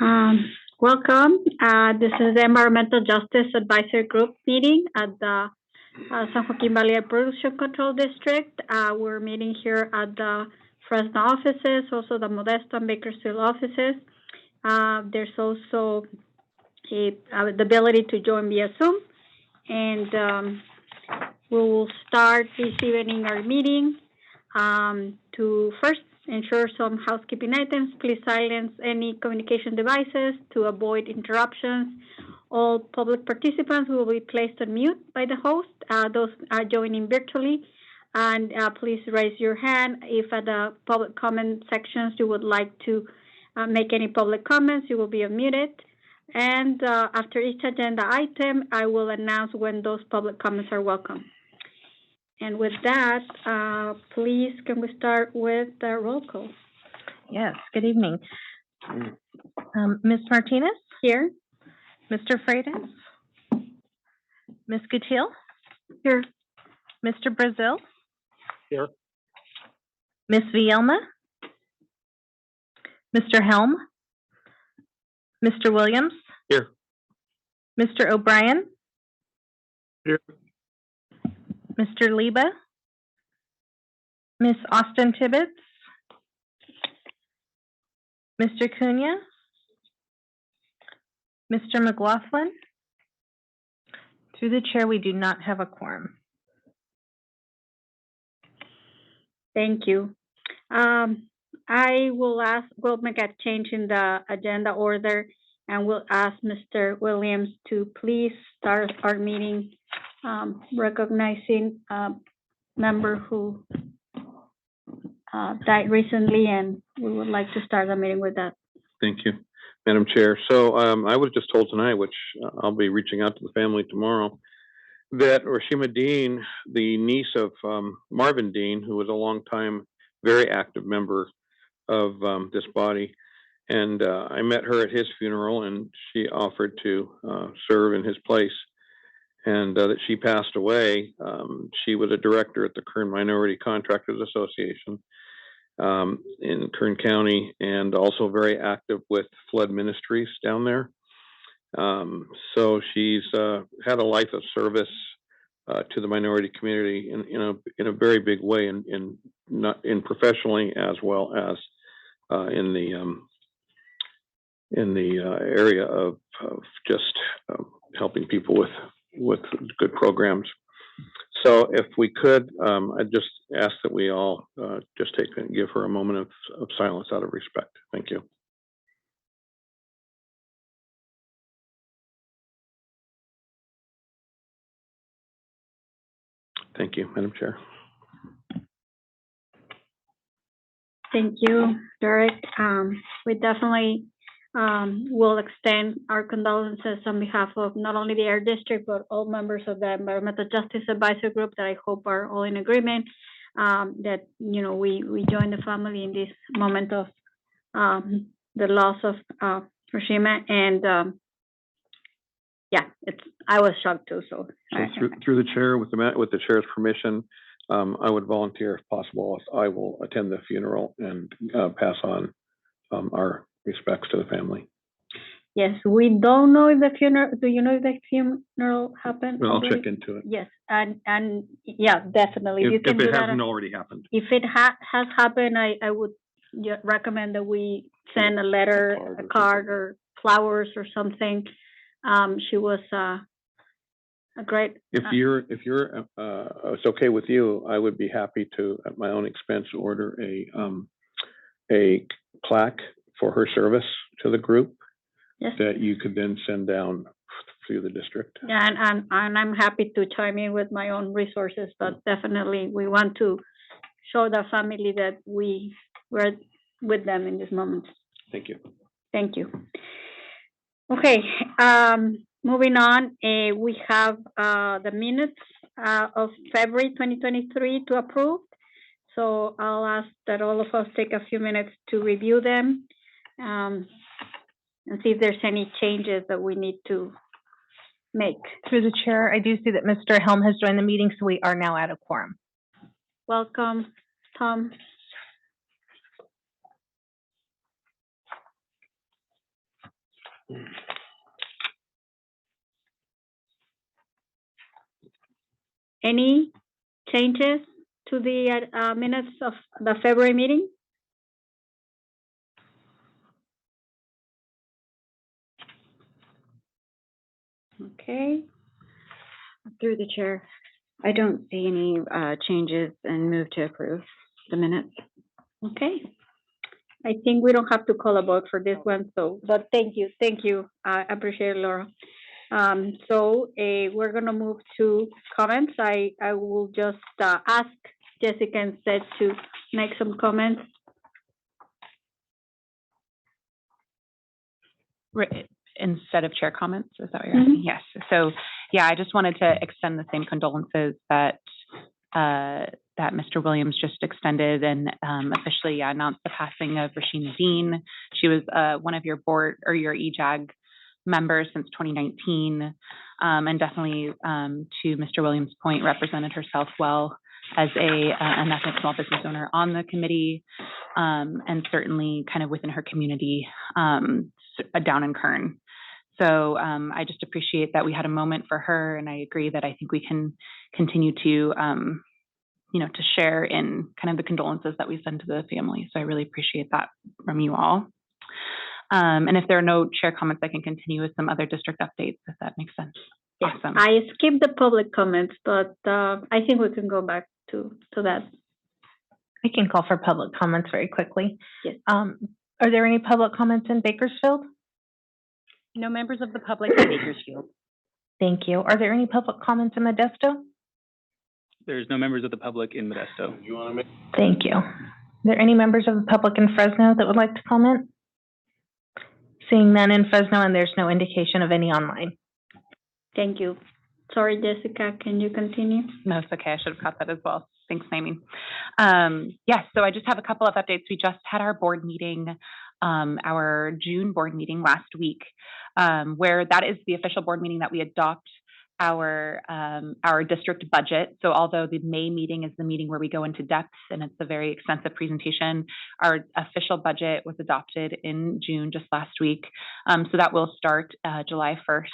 Welcome. This is the Environmental Justice Advisory Group meeting at the San Joaquin Valley Air Pollution Control District. We're meeting here at the Fresno offices, also the Modesto and Bakersfield offices. There's also the ability to join via Zoom. And we will start this evening our meeting. To first ensure some housekeeping items, please silence any communication devices to avoid interruptions. All public participants will be placed on mute by the host. Those are joining virtually. And please raise your hand if at the public comment sections you would like to make any public comments. You will be unmuted. And after each agenda item, I will announce when those public comments are welcome. And with that, please, can we start with the roll call? Yes, good evening. Ms. Martinez? Here. Mr. Freitas? Ms. Gutierrez? Here. Mr. Brazil? Here. Ms. Vielma? Mr. Helm? Mr. Williams? Here. Mr. O'Brien? Here. Mr. Liba? Ms. Austin Tibbetts? Mr. Cunha? Mr. McLaughlin? Through the chair, we do not have a quorum. Thank you. I will we'll make a change in the agenda order, and we'll ask Mr. Williams to please start our meeting recognizing a member who died recently, and we would like to start the meeting with that. Thank you, Madam Chair. So I was just told tonight, which I'll be reaching out to the family tomorrow, that Rashima Dean, the niece of Marvin Dean, who was a longtime, very active member of this body, and I met her at his funeral, and she offered to serve in his place. And that she passed away. She was a director at the Kern Minority Contractors Association in Kern County, and also very active with flood ministries down there. So she's had a life of service to the minority community in a very big way, in professionally as well as in the area of just helping people with good programs. So if we could, I'd just ask that we all just take and give her a moment of silence out of respect. Thank you. Thank you, Madam Chair. Thank you, Derek. We definitely will extend our condolences on behalf of not only the Air District, but all members of the Environmental Justice Advisory Group that I hope are all in agreement that, you know, we join the family in this moment of the loss of Rashima. And yeah, I was shocked too. So through the chair, with the chair's permission, I would volunteer if possible. I will attend the funeral and pass on our respects to the family. Yes, we don't know if the funeral. Do you know if the funeral happened? Well, I'll check into it. Yes, and yeah, definitely. If it hasn't already happened. If it has happened, I would recommend that we send a letter, a card, or flowers or something. She was a great. If it's okay with you, I would be happy to, at my own expense, order a plaque for her service to the group. Yes. That you could then send down through the district. Yeah, and I'm happy to chime in with my own resources, but definitely we want to show the family that we were with them in this moment. Thank you. Thank you. Okay, moving on, we have the minutes of February 2023 to approve. So I'll ask that all of us take a few minutes to review them and see if there's any changes that we need to make. Through the chair, I do see that Mr. Helm has joined the meeting, so we are now at a quorum. Welcome, Tom. Any changes to the minutes of the February meeting? Okay. Through the chair, I don't see any changes and move to approve the minutes. Okay. I think we don't have to call a vote for this one, so, but thank you. I appreciate it, Laura. We're gonna move to comments. I will just ask Jessica instead to make some comments. Instead of chair comments, is that what you're asking? Yes. So, yeah, I just wanted to extend the same condolences that that Mr. Williams just extended, and officially announced the passing of Rashina Dean. She was one of your board or your EJAG members since 2019, and definitely, to Mr. Williams' point, represented herself well as an ethnic small business owner on the committee, and certainly kind of within her community down in Kern. So I just appreciate that we had a moment for her, and I agree that I think we can continue to, to share in kind of the condolences that we send to the family. So I really appreciate that from you all. And if there are no chair comments, I can continue with some other district updates, if that makes sense. Yes. Awesome. I skipped the public comments, but I think we can go back to that. I can call for public comments very quickly. Yes. Are there any public comments in Bakersfield? No members of the public in Bakersfield. Thank you. Are there any public comments in Modesto? There's no members of the public in Modesto. Thank you. Are there any members of the public in Fresno that would like to comment? Seeing none in Fresno, and there's no indication of any online. Thank you. Sorry, Jessica, can you continue? No, it's okay. I should have caught that as well. Thanks, Naomi. Yes, so I just have a couple of updates. We just had our board meeting, our June board meeting last week, where that is the official board meeting that we adopt our district budget. So although the May meeting is the meeting where we go into depth and it's a very extensive presentation, our official budget was adopted in June, just last week. So that will start July 1st.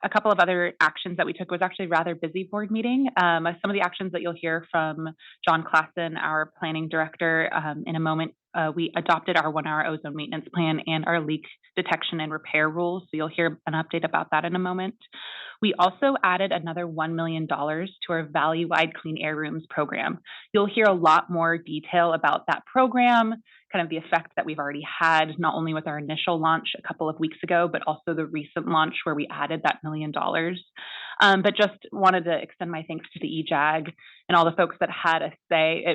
A couple of other actions that we took was actually a rather busy board meeting. Some of the actions that you'll hear from John Klassen, our planning director, in a moment. We adopted our 1-hour ozone maintenance plan and our leak detection and repair rules. So you'll hear an update about that in a moment. We also added another $1 million to our valley-wide clean air rooms program. You'll hear a lot more detail about that program, kind of the effect that we've already had, not only with our initial launch a couple of weeks ago, but also the recent launch where we added that $1 million. But just wanted to extend my thanks to the EJAG and all the folks that had a say.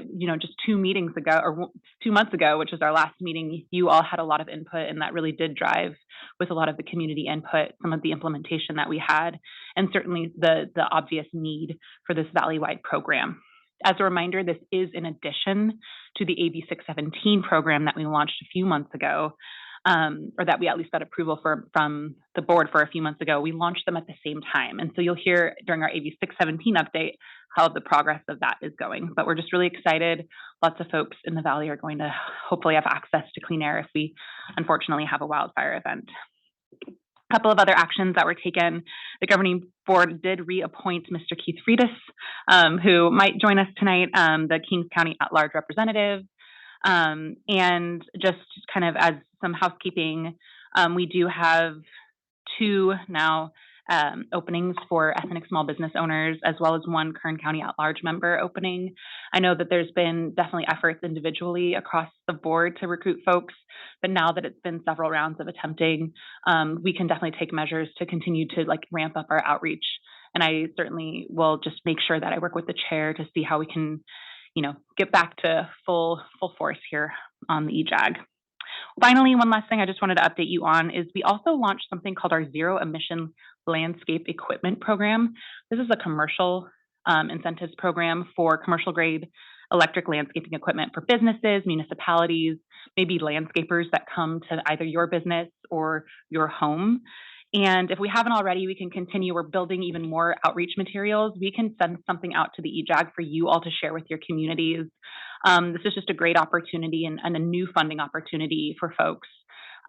Just 2 meetings ago, or 2 months ago, which was our last meeting, you all had a lot of input, and that really did drive, with a lot of the community input, some of the implementation that we had, and certainly the obvious need for this valley-wide program. As a reminder, this is in addition to the AB 617 program that we launched a few months ago, or that we at least got approval from the board for a few months ago. We launched them at the same time. And so you'll hear during our AB 617 update how the progress of that is going. But we're just really excited. Lots of folks in the Valley are going to hopefully have access to clean air if we unfortunately have a wildfire event. A couple of other actions that were taken. The governing board did reappoint Mr. Keith Freitas, who might join us tonight, the Kings County at-large representative. And just kind of as some housekeeping, we do have 2 now openings for ethnic small business owners, as well as 1 Kern County at-large member opening. I know that there's been definitely efforts individually across the board to recruit folks, but now that it's been several rounds of attempting, we can definitely take measures to continue to ramp up our outreach. And I certainly will just make sure that I work with the chair to see how we can, get back to full force here on the EJAG. Finally, one last thing I just wanted to update you on is we also launched something called our Zero Emission Landscape Equipment Program. This is a commercial incentives program for commercial grade electric landscaping equipment for businesses, municipalities, maybe landscapers that come to either your business or your home. And if we haven't already, we can continue. We're building even more outreach materials. We can send something out to the EJAG for you all to share with your communities. This is just a great opportunity and a new funding opportunity for folks.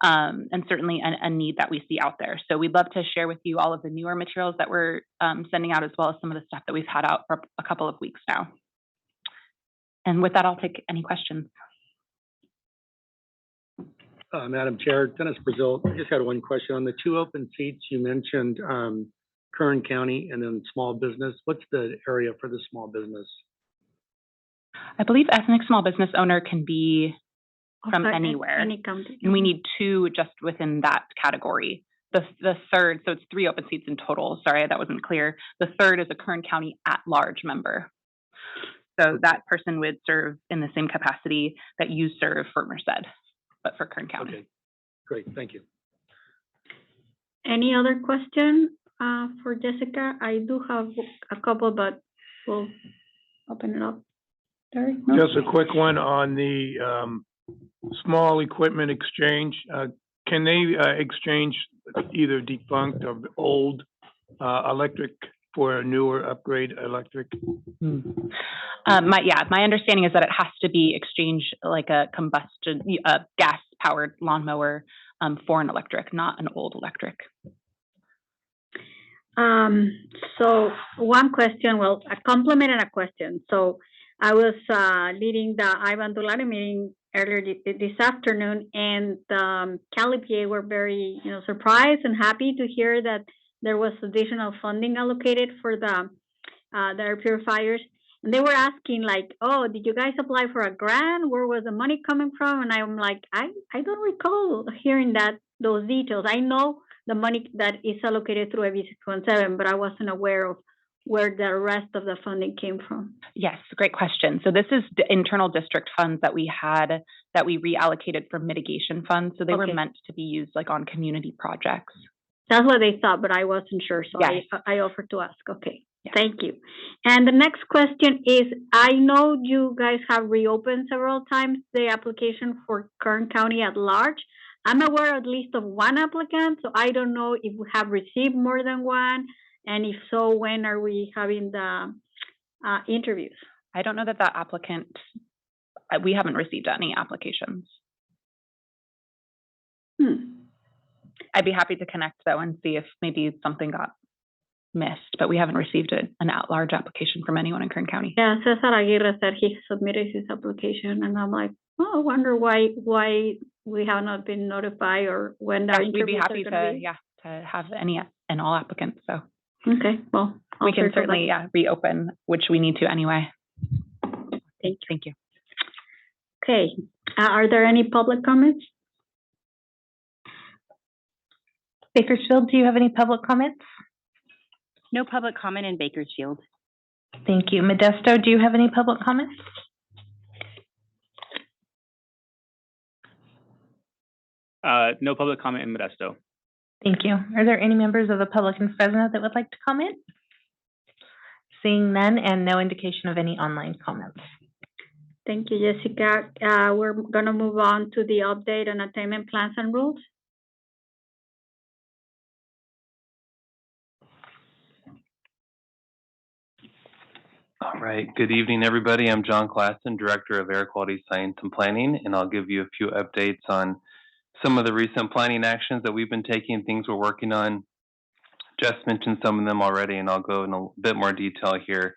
and certainly a need that we see out there. So we'd love to share with you all of the newer materials that we're sending out, as well as some of the stuff that we've had out for a couple of weeks now. And with that, I'll take any questions. Madam Chair, Dennis Brazil, I just had one question. On the 2 open seats, you mentioned Kern County and then small business. What's the area for the small business? I believe ethnic small business owner can be from anywhere. Any county. And we need 2 just within that category. The third, so it's 3 open seats in total. Sorry, that wasn't clear. The third is a Kern County at-large member. So that person would serve in the same capacity that you serve for Merced, but for Kern County. Okay, great, thank you. Any other question for Jessica? I do have a couple, but we'll open it up. Derek? No? Just a quick one on the small equipment exchange. Can they exchange either defunct or old electric for a newer upgrade electric? My understanding is that it has to be exchanged like a gas-powered lawnmower for an electric, not an old electric. So one question, well, a compliment and a question. So I was leading the Ivan Dulari meeting earlier this afternoon, and Cali PA were very, surprised and happy to hear that there was additional funding allocated for the air purifiers. And they were asking like, oh, did you guys apply for a grant? Where was the money coming from? And I'm like, I don't recall hearing those details. I know the money that is allocated through AB 617, but I wasn't aware of where the rest of the funding came from. Yes, great question. So this is the internal district funds that we had that we reallocated for mitigation funds. So they were meant to be used like on community projects. That's what they thought, but I wasn't sure, so yes. I offered to ask. Okay, yes. Thank you. And the next question is, I know you guys have reopened several times the application for Kern County at large. I'm aware at least of one applicant, so I don't know if we have received more than one, and if so, when are we having the interviews? I don't know that applicant, we haven't received any applications. I'd be happy to connect though and see if maybe something got missed, but we haven't received an at-large application from anyone in Kern County. Yeah, Cesar Aguirre said he submitted his application, and I'm like, oh, I wonder why we have not been notified or when the interviews. We'd be happy to have any and all applicants. So okay, well, we can certainly reopen, which we need to anyway. Thank you. Okay, are there any public comments? Bakersfield, do you have any public comments? No public comment in Bakersfield. Thank you. Modesto, do you have any public comments? No public comment in Modesto. Thank you. Are there any members of the public in Fresno that would like to comment? Seeing none and no indication of any online comments. Thank you, Jessica. We're going to move on to the update on attainment plans and rules. All right. Good evening, everybody. I'm John Klassen, Director of Air Quality Science and Planning, and I'll give you a few updates on some of the recent planning actions that we've been taking, things we're working on. Jess mentioned some of them already, and I'll go in a bit more detail here.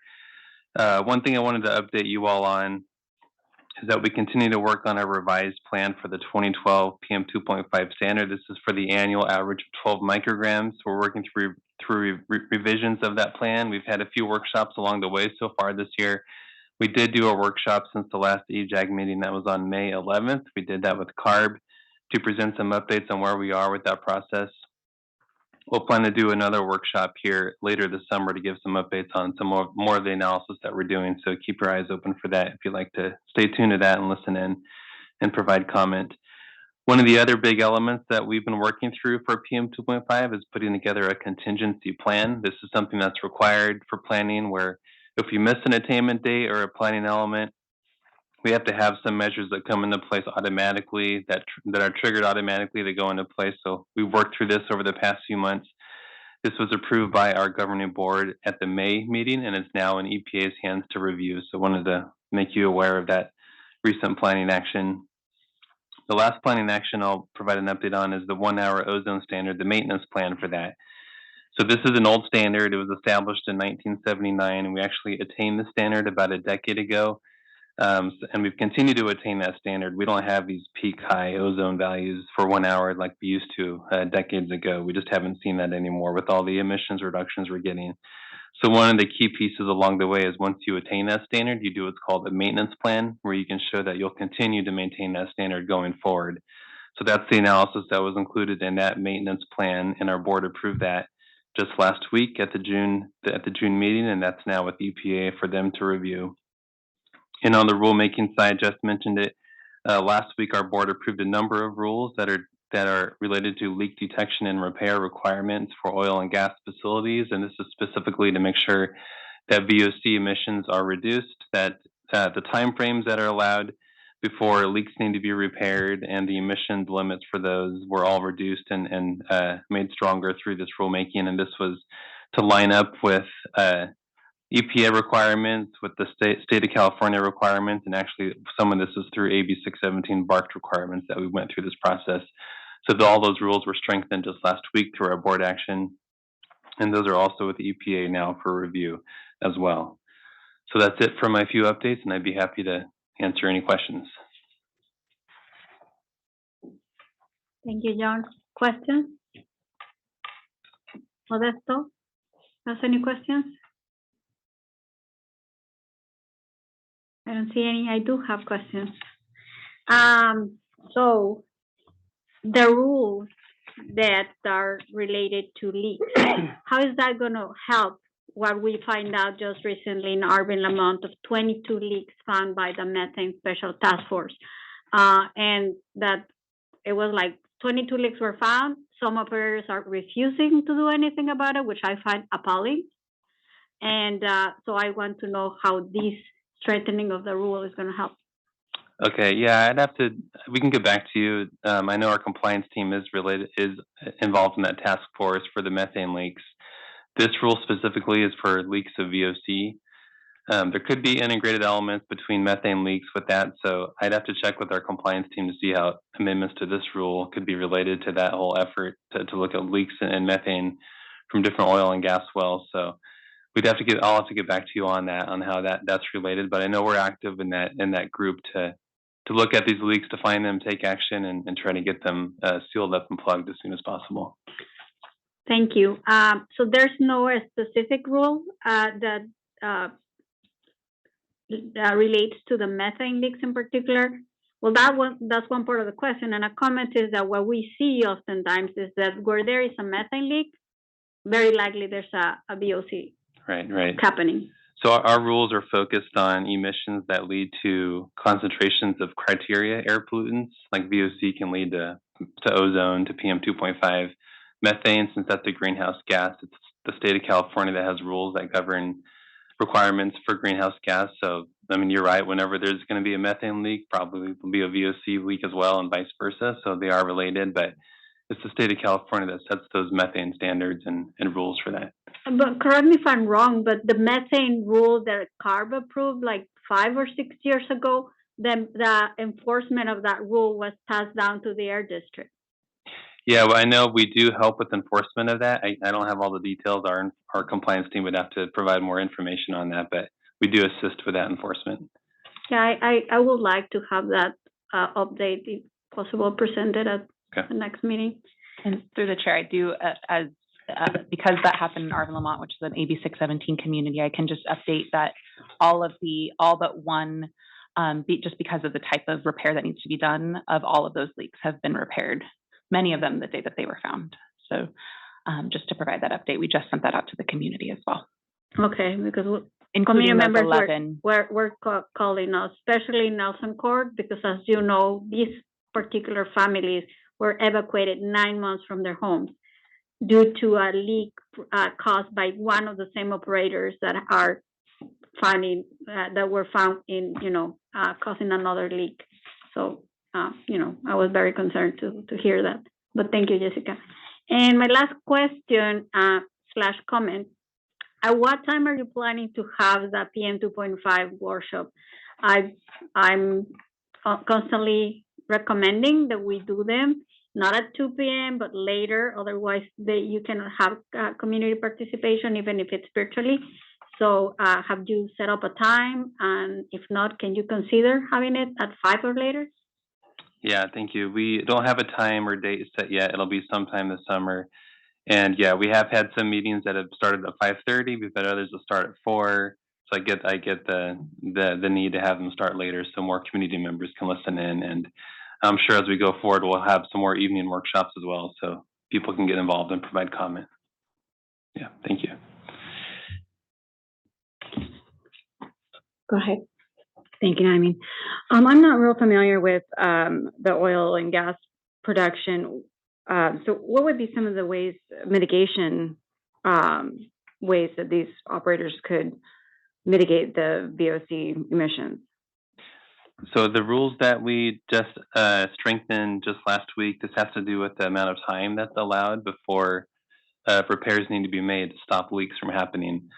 One thing I wanted to update you all on is that we continue to work on a revised plan for the 2012 PM 2.5 standard. This is for the annual average of 12 micrograms. We're working through revisions of that plan. We've had a few workshops along the way so far this year. We did do a workshop since the last EJAG meeting that was on May 11th. We did that with CARB to present some updates on where we are with that process. We'll plan to do another workshop here later this summer to give some updates on some more of the analysis that we're doing. So keep your eyes open for that if you'd like to stay tuned to that and listen in and provide comment. One of the other big elements that we've been working through for PM 2.5 is putting together a contingency plan. This is something that's required for planning where if you miss an attainment date or a planning element, we have to have some measures that come into place automatically, that are triggered automatically to go into place. So we've worked through this over the past few months. This was approved by our governing board at the May meeting, and it's now in EPA's hands to review. So wanted to make you aware of that recent planning action. the last planning action I'll provide an update on is the 1 hour ozone standard, the maintenance plan for that. So this is an old standard. It was established in 1979, and we actually attained the standard about a decade ago. And we've continued to attain that standard. We don't have these peak high ozone values for 1 hour like we used to decades ago. We just haven't seen that anymore with all the emissions reductions we're getting. So one of the key pieces along the way is once you attain that standard, you do what's called a maintenance plan, where you can show that you'll continue to maintain that standard going forward. So that's the analysis that was included in that maintenance plan, and our board approved that just last week at the June meeting, and that's now with EPA for them to review. And on the rulemaking side, Jeff mentioned it last week. Our board approved a number of rules that are related to leak detection and repair requirements for oil and gas facilities, and this is specifically to make sure that VOC emissions are reduced, that the timeframes that are allowed before leaks need to be repaired, and the emissions limits for those were all reduced and made stronger through this rulemaking. And this was to line up with EPA requirements, with the state of California requirements, and actually some of this is through AB 617 BARC requirements that we went through this process. So all those rules were strengthened just last week through our board action, and those are also with the EPA now for review as well. So that's it for my few updates, and I'd be happy to answer any questions. Thank you, John. Questions? Modesto, has any questions? I don't see any. I do have questions. So the rules that are related to leaks, how is that going to help what we find out just recently in Arvin-Lamont of 22 leaks found by the Methane Special Task Force? And that it was like 22 leaks were found. Some operators are refusing to do anything about it, which I find appalling. And so I want to know how this strengthening of the rule is going to help. Okay, yeah, we can get back to you. I know our compliance team is involved in that task force for the methane leaks. This rule specifically is for leaks of VOC. There could be integrated elements between methane leaks with that, so I'd have to check with our compliance team to see how amendments to this rule could be related to that whole effort to look at leaks and methane from different oil and gas wells. So I'll have to get back to you on that, on how that's related. But I know we're active in that group to look at these leaks, to find them, take action, and try to get them sealed up and plugged as soon as possible. Thank you. So there's no specific rule that relates to the methane leaks in particular. Well, that's one part of the question. And a comment is that what we see oftentimes is that where there is a methane leak, very likely there's a VOC happening. So our rules are focused on emissions that lead to concentrations of criteria air pollutants, like VOC can lead to ozone, to PM 2.5. Methane, since that's a greenhouse gas, it's the state of California that has rules that govern requirements for greenhouse gas. So, I mean, you're right, whenever there's going to be a methane leak, probably will be a VOC leak as well, and vice versa. So they are related, but it's the state of California that sets those methane standards and rules for that. But correct me if I'm wrong, but the methane rule that CARB approved like 5 or 6 years ago, then the enforcement of that rule was passed down to the air district. Yeah, well, I know we do help with enforcement of that. I don't have all the details. Our compliance team would have to provide more information on that, but we do assist with that enforcement. Yeah, I would like to have that update, if possible, presented at the next meeting. And through the chair, I do, because that happened in Arvin-Lamont, which is an AB 617 community, I can just update that all but one, just because of the type of repair that needs to be done, of all of those leaks have been repaired. Many of them the day that they were found. So just to provide that update, we just sent that out to the community as well. Okay, because including community members 11. We're calling us, especially in Nelson Court, because as you know, these particular families were evacuated 9 months from their homes due to a leak caused by one of the same operators that are finding that were found in, causing another leak. So, I was very concerned to hear that. But thank you, Jessica. And my last question / comment: at what time are you planning to have the PM 2.5 workshop? I'm constantly recommending that we do them not at 2 p.m. but later. Otherwise, you cannot have community participation even if it's virtually. So have you set up a time? And if not, can you consider having it at 5 or later? Yeah, thank you. We don't have a time or date set yet. It'll be sometime this summer. And yeah, we have had some meetings that have started at 5:30. We've had others that start at 4. So I get the need to have them start later so more community members can listen in. And I'm sure as we go forward, we'll have some more evening workshops as well so people can get involved and provide comment. Yeah, thank you. Go ahead. Thank you, Naomi. I'm not real familiar with the oil and gas production. So what would be some of the mitigation ways that these operators could mitigate the VOC emissions? So the rules that we just strengthened just last week, this has to do with the amount of time that's allowed before repairs need to be made to stop leaks from happening.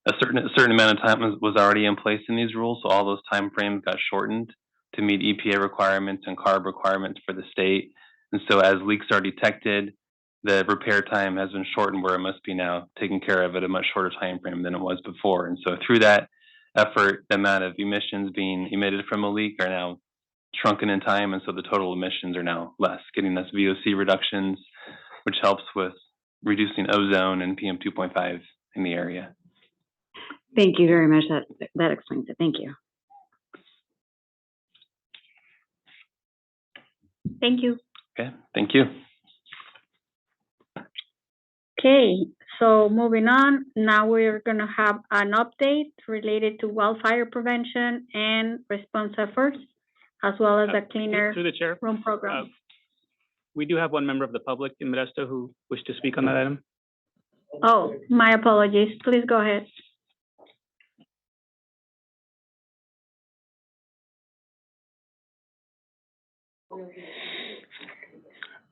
A certain amount of time was already in place in these rules, so all those time frames got shortened to meet EPA requirements and CARB requirements for the state. And so as leaks are detected, the repair time has been shortened where it must be now taken care of at a much shorter time frame than it was before. And so through that effort, the amount of emissions being emitted from a leak are now shrunken in time, and so the total emissions are now less, getting us VOC reductions, which helps with reducing ozone and PM 2.5 in the area. Thank you very much. That explains it. Thank you. Thank you. Okay, thank you. Okay, so moving on, now we're going to have an update related to wildfire prevention and response efforts, as well as a cleaner Through the chair, room program. we do have one member of the public in Modesto who wished to speak on that item. Oh, my apologies. Please go ahead.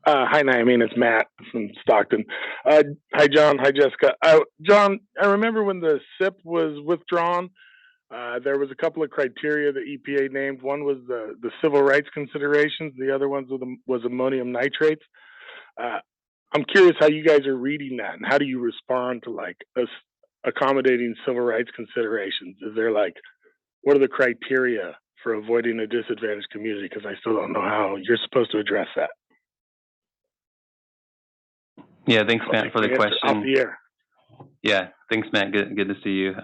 Hi, Naomi. It's Matt from Stockton. Hi, John. Hi, Jessica. John, I remember when the SIP was withdrawn, there was a couple of criteria the EPA named. One was the civil rights considerations. The other ones was ammonium nitrates. I'm curious how you guys are reading that, and how do you respond to like us accommodating civil rights considerations? Is there what are the criteria for avoiding a disadvantaged community? Because I still don't know how you're supposed to address that. Yeah, thanks, Matt, for the question. Off the air. Yeah, thanks, Matt. Good to see you.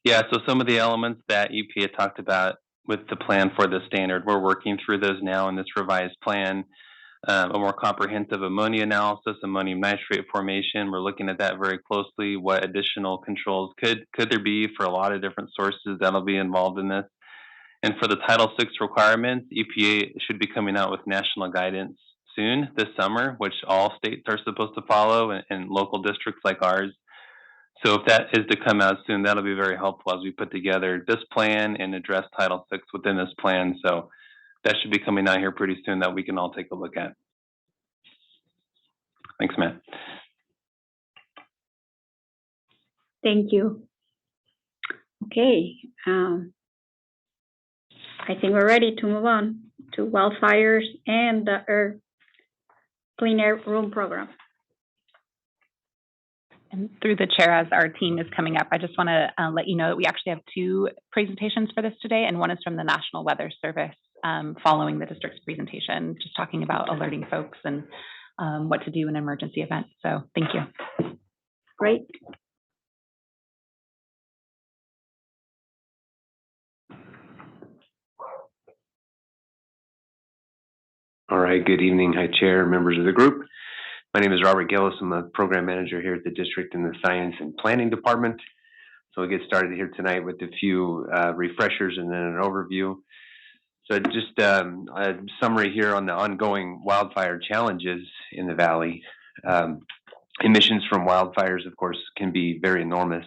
Yeah, so some of the elements that EPA talked about with the plan for the standard, we're working through those now in this revised plan. A more comprehensive ammonia analysis, ammonium nitrate formation. We're looking at that very closely. What additional controls could there be for a lot of different sources that'll be involved in this? And for the Title VI requirements, EPA should be coming out with national guidance soon this summer, which all states are supposed to follow, and local districts like ours. So if that is to come out soon, that'll be very helpful as we put together this plan and address Title VI within this plan. So that should be coming out here pretty soon that we can all take a look at. Thanks, Matt. Thank you. Okay. I think we're ready to move on to wildfires and the Clean Air Room program. And through the chair, as our team is coming up, I just want to let you know that we actually have 2 presentations for this today, and one is from the National Weather Service following the district's presentation, just talking about alerting folks and what to do in an emergency event. So thank you. Great. All right, good evening. Hi, Chair, members of the group. My name is Robert Gillis. I'm the program manager here at the district in the Science and Planning Department. So we'll get started here tonight with a few refreshers and then an overview. So just a summary here on the ongoing wildfire challenges in the Valley. Emissions from wildfires, of course, can be very enormous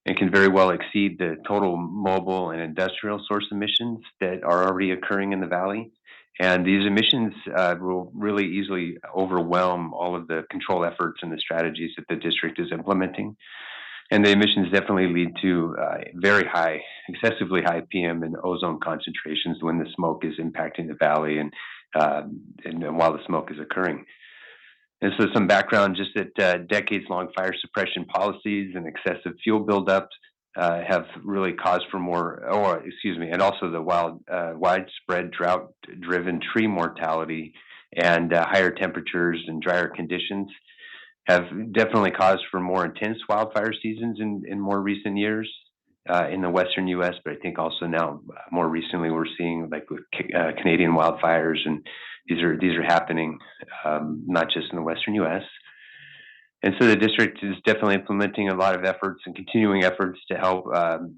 and can very well exceed the total mobile and industrial source emissions that are already occurring in the Valley. And these emissions will really easily overwhelm all of the control efforts and the strategies that the district is implementing. And the emissions definitely lead to very high excessively high PM and ozone concentrations when the smoke is impacting the valley and while the smoke is occurring. And so some background, just that decades-long fire suppression policies and excessive fuel buildup have really caused for and also the widespread drought-driven tree mortality and higher temperatures and drier conditions have definitely caused for more intense wildfire seasons in more recent years in the western U.S., but I think also now more recently we're seeing like with Canadian wildfires, and these are happening not just in the western U.S. And so the district is definitely implementing a lot of efforts and continuing efforts to help.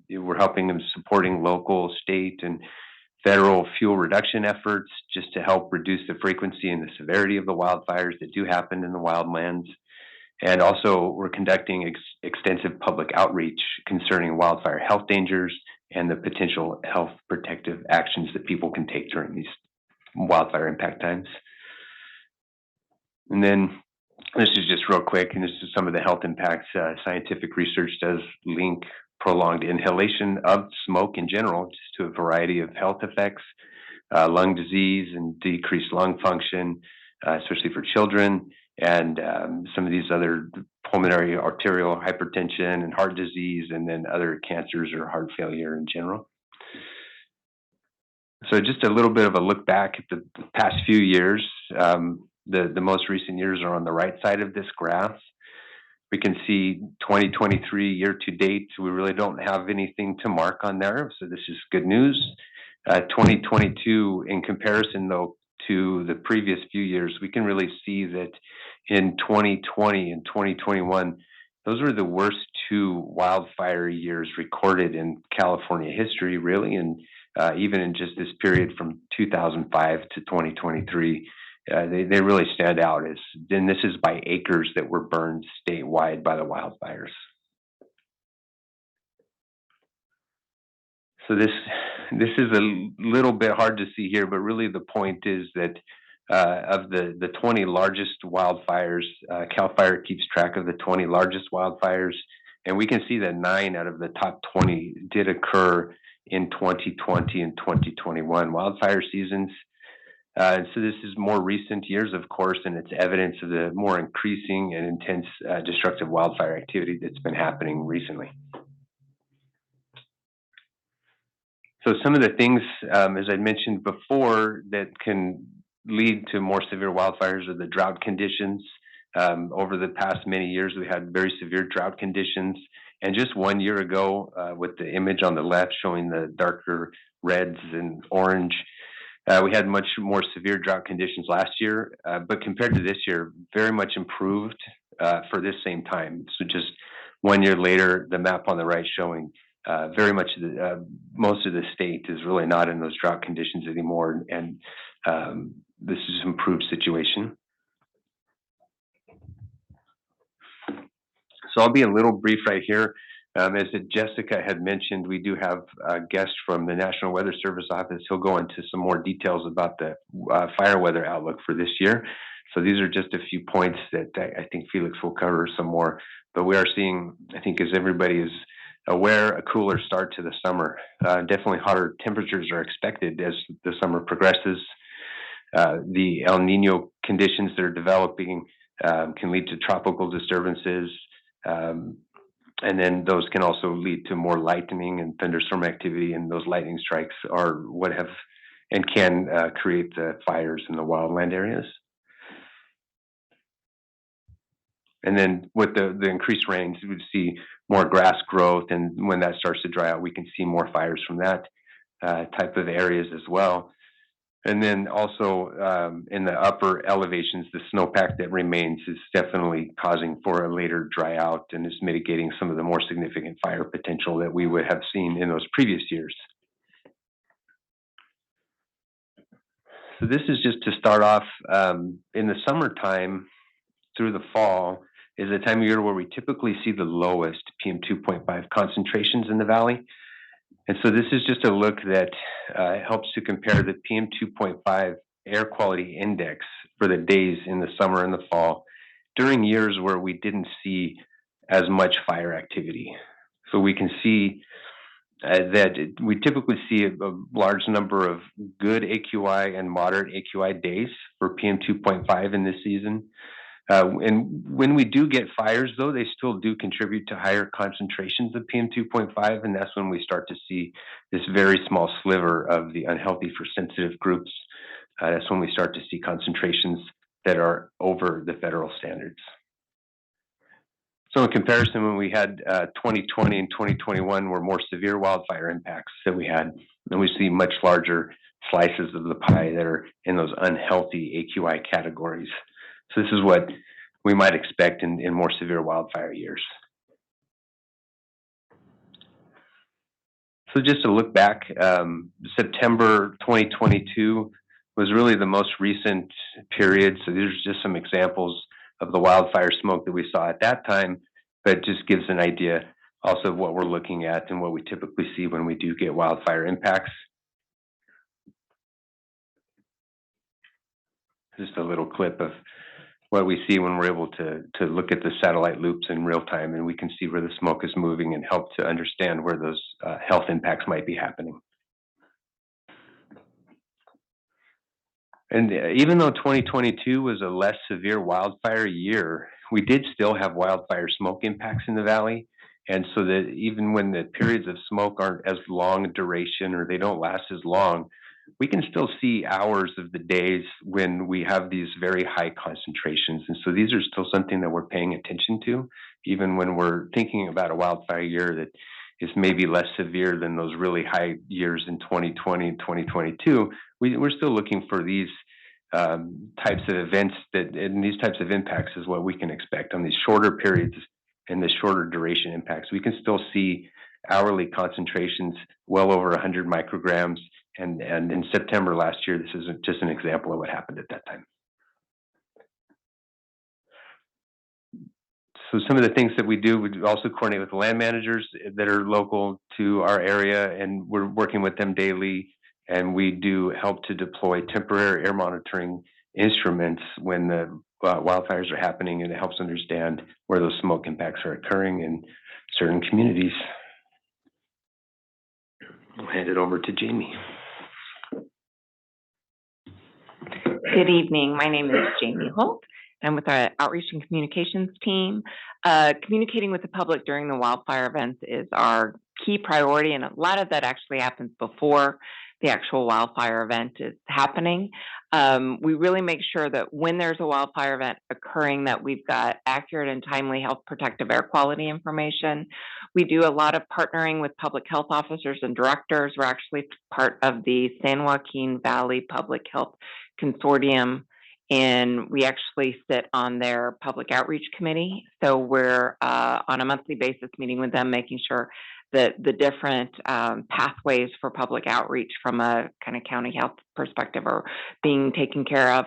We're helping them supporting local, state, and federal fuel reduction efforts just to help reduce the frequency and the severity of the wildfires that do happen in the wildlands. And also, we're conducting extensive public outreach concerning wildfire health dangers and the potential health protective actions that people can take during these wildfire impact times. And then this is just real quick, and this is some of the health impacts. Scientific research does link prolonged inhalation of smoke in general just to a variety of health effects, lung disease and decreased lung function, especially for children, and some of these other pulmonary arterial hypertension and heart disease, and then other cancers or heart failure in general. So just a little bit of a look back at the past few years. The most recent years are on the right side of this graph. We can see 2023 year to date, we really don't have anything to mark on there, so this is good news. 2022, in comparison though to the previous few years, we can really see that in 2020 and 2021, those were the worst two wildfire years recorded in California history, really, and even in just this period from 2005 to 2023, they really stand out. And this is by acres that were burned statewide by the wildfires. So this is a little bit hard to see here, but really the point is that of the 20 largest wildfires, CAL FIRE keeps track of the 20 largest wildfires, and we can see that 9 out of the top 20 did occur in 2020 and 2021 wildfire seasons. And so this is more recent years, of course, and it's evidence of the more increasing and intense destructive wildfire activity that's been happening recently. So some of the things, as I mentioned before, that can lead to more severe wildfires are the drought conditions. Over the past many years, we had very severe drought conditions. And just 1 year ago, with the image on the left showing the darker reds and orange, we had much more severe drought conditions last year, but compared to this year, very much improved for this same time. So just 1 year later, the map on the right showing very much most of the state is really not in those drought conditions anymore, and this is an improved situation. So I'll be a little brief right here. As Jessica had mentioned, we do have a guest from the National Weather Service office. He'll go into some more details about the fire weather outlook for this year. So these are just a few points that I think Felix will cover some more. But we are seeing, I think as everybody is aware, a cooler start to the summer. Definitely hotter temperatures are expected as the summer progresses. The El Nino conditions that are developing can lead to tropical disturbances. And then those can also lead to more lightning and thunderstorm activity, and those lightning strikes are what have and can create the fires in the wildland areas. And then with the increased rains, we would see more grass growth, and when that starts to dry out, we can see more fires from that type of areas as well. And then also in the upper elevations, the snowpack that remains is definitely causing for a later dry out and is mitigating some of the more significant fire potential that we would have seen in those previous years. So this is just to start off. In the summertime through the fall is a time of year where we typically see the lowest PM2.5 concentrations in the valley. And so this is just a look that helps to compare the PM2.5 air quality index for the days in the summer and the fall during years where we didn't see as much fire activity. So we can see that we typically see a large number of good AQI and moderate AQI days for PM 2.5 in this season. And when we do get fires, though, they still do contribute to higher concentrations of PM 2.5, and that's when we start to see this very small sliver of the unhealthy for sensitive groups. That's when we start to see concentrations that are over the federal standards. So in comparison, when we had 2020 and 2021 were more severe wildfire impacts that we had, and we see much larger slices of the pie that are in those unhealthy AQI categories. So this is what we might expect in more severe wildfire years. So just to look back, September 2022 was really the most recent period. So these are just some examples of the wildfire smoke that we saw at that time, but just gives an idea also of what we're looking at and what we typically see when we do get wildfire impacts. Just a little clip of what we see when we're able to look at the satellite loops in real time, and we can see where the smoke is moving and help to understand where those health impacts might be happening. And even though 2022 was a less severe wildfire year, we did still have wildfire smoke impacts in the valley. And so that even when the periods of smoke aren't as long duration or they don't last as long, we can still see hours of the days when we have these very high concentrations. And so these are still something that we're paying attention to, even when we're thinking about a wildfire year that is maybe less severe than those really high years in 2020 and 2022. We're still looking for these types of events and these types of impacts is what we can expect on these shorter periods and the shorter duration impacts. We can still see hourly concentrations well over 100 micrograms. And in September last year, this is just an example of what happened at that time. So some of the things that we do, we also coordinate with the land managers that are local to our area, and we're working with them daily. And we do help to deploy temporary air monitoring instruments when the wildfires are happening, and it helps understand where those smoke impacts are occurring in certain communities. I'll hand it over to Jamie. Good evening. My name is Jamie Holt. I'm with our Outreach and Communications team. Communicating with the public during the wildfire events is our key priority, and a lot of that actually happens before the actual wildfire event is happening. We really make sure that when there's a wildfire event occurring, that we've got accurate and timely health protective air quality information. We do a lot of partnering with public health officers and directors. We're actually part of the San Joaquin Valley Public Health Consortium, and we actually sit on their public outreach committee. So we're on a monthly basis meeting with them, making sure that the different pathways for public outreach from a kind of county health perspective are being taken care of.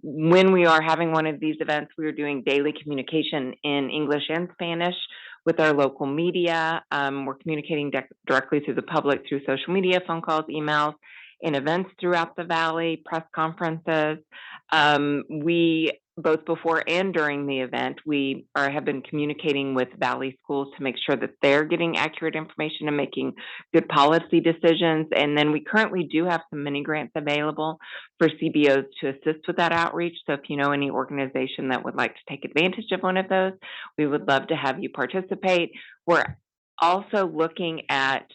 When we are having one of these events, we are doing daily communication in English and Spanish with our local media. We're communicating directly through the public through social media, phone calls, emails, in events throughout the valley, press conferences. We, both before and during the event, we have been communicating with Valley schools to make sure that they're getting accurate information and making good policy decisions. And then we currently do have some mini grants available for CBOs to assist with that outreach. So if you know any organization that would like to take advantage of one of those, we would love to have you participate. We're also looking at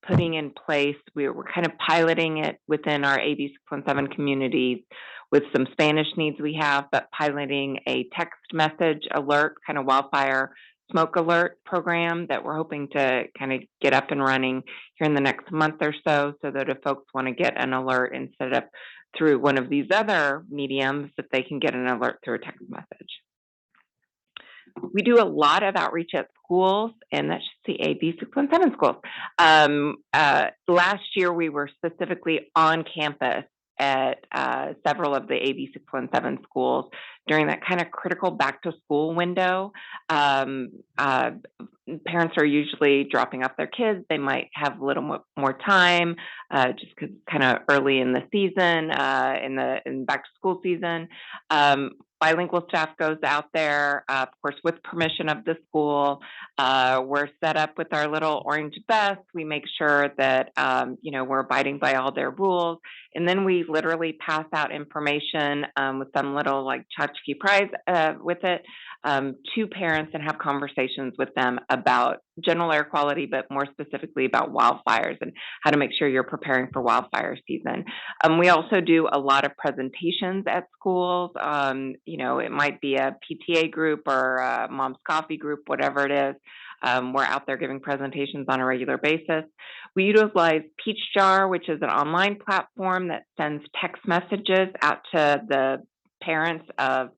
putting in place, we're kind of piloting it within our AB 617 communities with some Spanish needs we have, but piloting a text message alert, kind of wildfire smoke alert program that we're hoping to kind of get up and running here in the next month or so that if folks want to get an alert instead of through one of these other mediums, that they can get an alert through a text message. We do a lot of outreach at schools, and that's the AB 617 schools. Last year, we were specifically on campus at several of the AB 617 schools during that kind of critical back to school window. Parents are usually dropping off their kids. They might have a little more time just because kind of early in the season, in back to school season. Bilingual staff goes out there, of course, with permission of the school. We're set up with our little orange vest. We make sure that, we're abiding by all their rules. And then we literally pass out information with some little like tchotchke prize with it to parents and have conversations with them about general air quality, but more specifically about wildfires and how to make sure you're preparing for wildfire season. We also do a lot of presentations at schools. It might be a PTA group or a mom's coffee group, whatever it is. We're out there giving presentations on a regular basis. We utilize Peach Jar, which is an online platform that sends text messages out to the parents of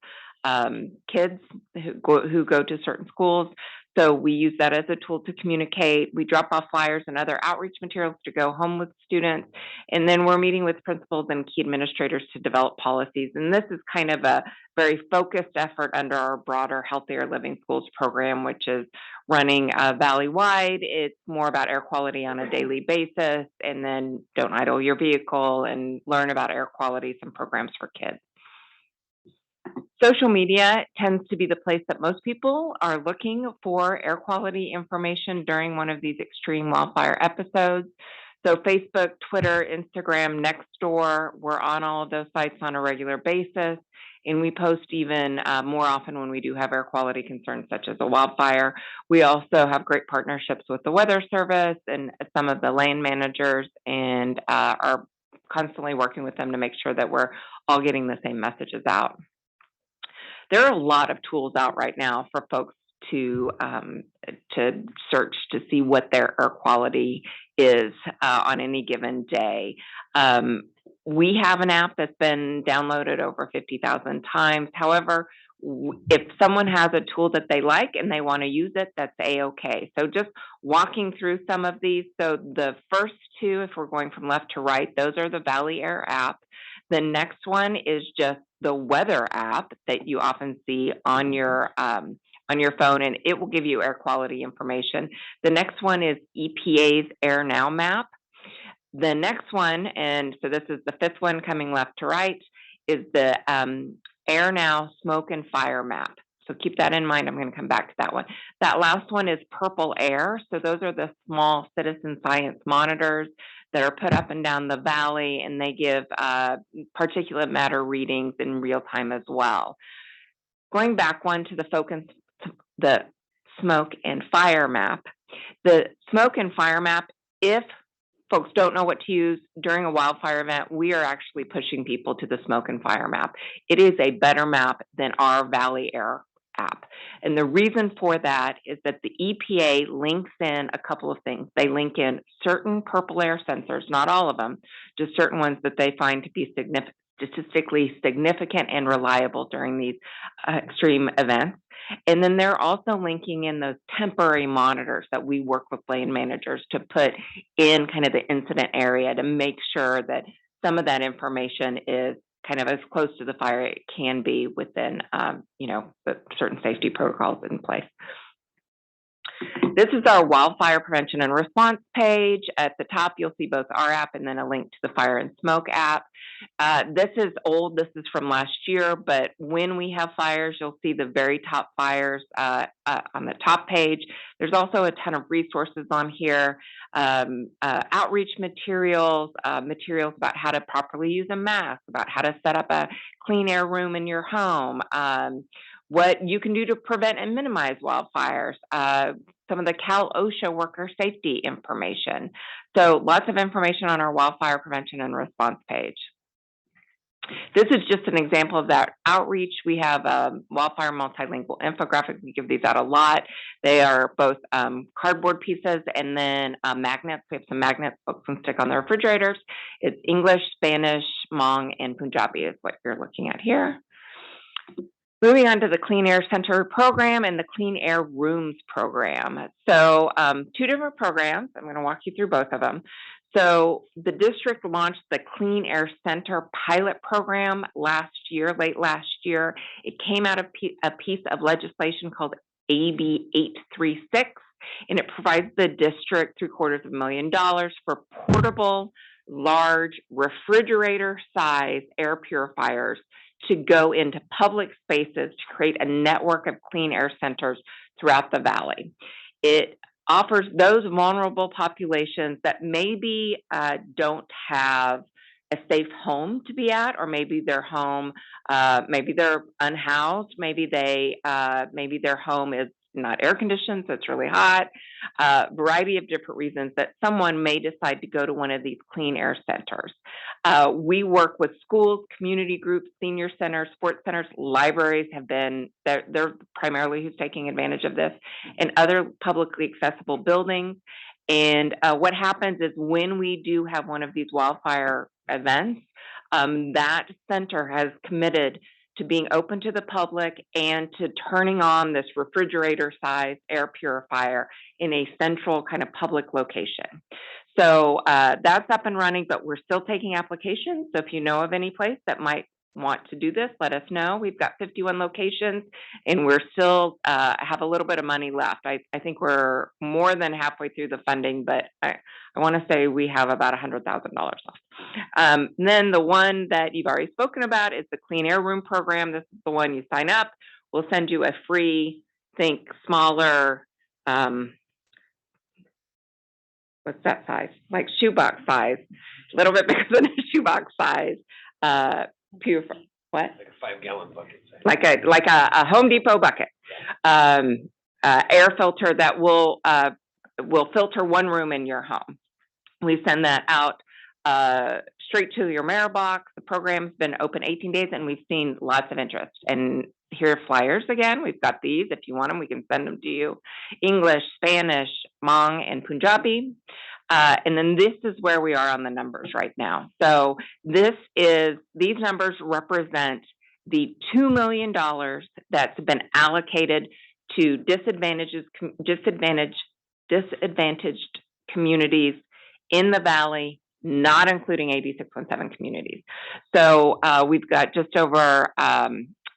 kids who go to certain schools. So we use that as a tool to communicate. We drop off flyers and other outreach materials to go home with students. And then we're meeting with principals and key administrators to develop policies. And this is kind of a very focused effort under our broader Healthier Living Schools program, which is running valley-wide. It's more about air quality on a daily basis. And then don't idle your vehicle and learn about air quality, some programs for kids. Social media tends to be the place that most people are looking for air quality information during one of these extreme wildfire episodes. So Facebook, Twitter, Instagram, Nextdoor, we're on all of those sites on a regular basis. And we post even more often when we do have air quality concerns, such as a wildfire. We also have great partnerships with the Weather Service and some of the land managers, and are constantly working with them to make sure that we're all getting the same messages out. There are a lot of tools out right now for folks to search to see what their air quality is on any given day. We have an app that's been downloaded over 50,000 times. However, if someone has a tool that they like and they want to use it, that's A-okay. So just walking through some of these. So the first two, if we're going from left to right, those are the Valley Air app. The next one is just the weather app that you often see on your phone, and it will give you air quality information. The next one is EPA's Air Now map. The next one, and so this is the fifth one coming left to right, is the Air Now Smoke and Fire map. So keep that in mind. I'm going to come back to that one. That last one is Purple Air. So those are the small citizen science monitors that are put up and down the valley, and they give particulate matter readings in real time as well. Going back one to the smoke and fire map. The smoke and fire map, if folks don't know what to use during a wildfire event, we are actually pushing people to the smoke and fire map. It is a better map than our Valley Air app. And the reason for that is that the EPA links in a couple of things. They link in certain purple air sensors, not all of them, just certain ones that they find to be statistically significant and reliable during these extreme events. And then they're also linking in those temporary monitors that we work with land managers to put in kind of the incident area to make sure that some of that information is kind of as close to the fire it can be within, the certain safety protocols in place. This is our wildfire prevention and response page. At the top, you'll see both our app and then a link to the fire and smoke app. This is old. This is from last year, but when we have fires, you'll see the very top fires on the top page. There's also a ton of resources on here, outreach materials, materials about how to properly use a mask, about how to set up a clean air room in your home, what you can do to prevent and minimize wildfires, some of the Cal OSHA worker safety information. So lots of information on our wildfire prevention and response page. This is just an example of that outreach. We have a wildfire multilingual infographic. We give these out a lot. They are both cardboard pieces and then magnets. We have some magnets folks can stick on their refrigerators. It's English, Spanish, Hmong, and Punjabi is what you're looking at here. Moving on to the Clean Air Center program and the Clean Air Rooms program. So two different programs. I'm going to walk you through both of them. So the district launched the Clean Air Center pilot program late last year. It came out of a piece of legislation called AB 836, and it provides the district $750,000 for portable, large refrigerator-size air purifiers to go into public spaces to create a network of clean air centers throughout the valley. It offers those vulnerable populations that maybe don't have a safe home to be at, or maybe their home, maybe they're unhoused, maybe their home is not air conditioned, so it's really hot, variety of different reasons that someone may decide to go to one of these clean air centers. We work with schools, community groups, senior centers, sports centers, libraries they're primarily who's taking advantage of this, and other publicly accessible buildings. And what happens is when we do have one of these wildfire events, that center has committed to being open to the public and to turning on this refrigerator-sized air purifier in a central kind of public location. So that's up and running, but we're still taking applications. So if you know of any place that might want to do this, let us know. We've got 51 locations, and we're still have a little bit of money left. I think we're more than halfway through the funding, but I want to say we have about $100,000 left. Then the one that you've already spoken about is the Clean Air Room program. This is the one you sign up. We'll send you a free, think smaller, what's that size? Like shoebox size, a little bit bigger than a shoebox size. Purifier. What? Like a 5-gallon bucket. Like a Home Depot bucket. Air filter that will filter one room in your home. We send that out straight to your mailbox. The program's been open 18 days, and we've seen lots of interest. And here are flyers again. We've got these. If you want them, we can send them to you. English, Spanish, Hmong, and Punjabi. And then this is where we are on the numbers right now. So these numbers represent the $2 million that's been allocated to disadvantaged communities in the valley, not including AB 617 communities. So we've got just over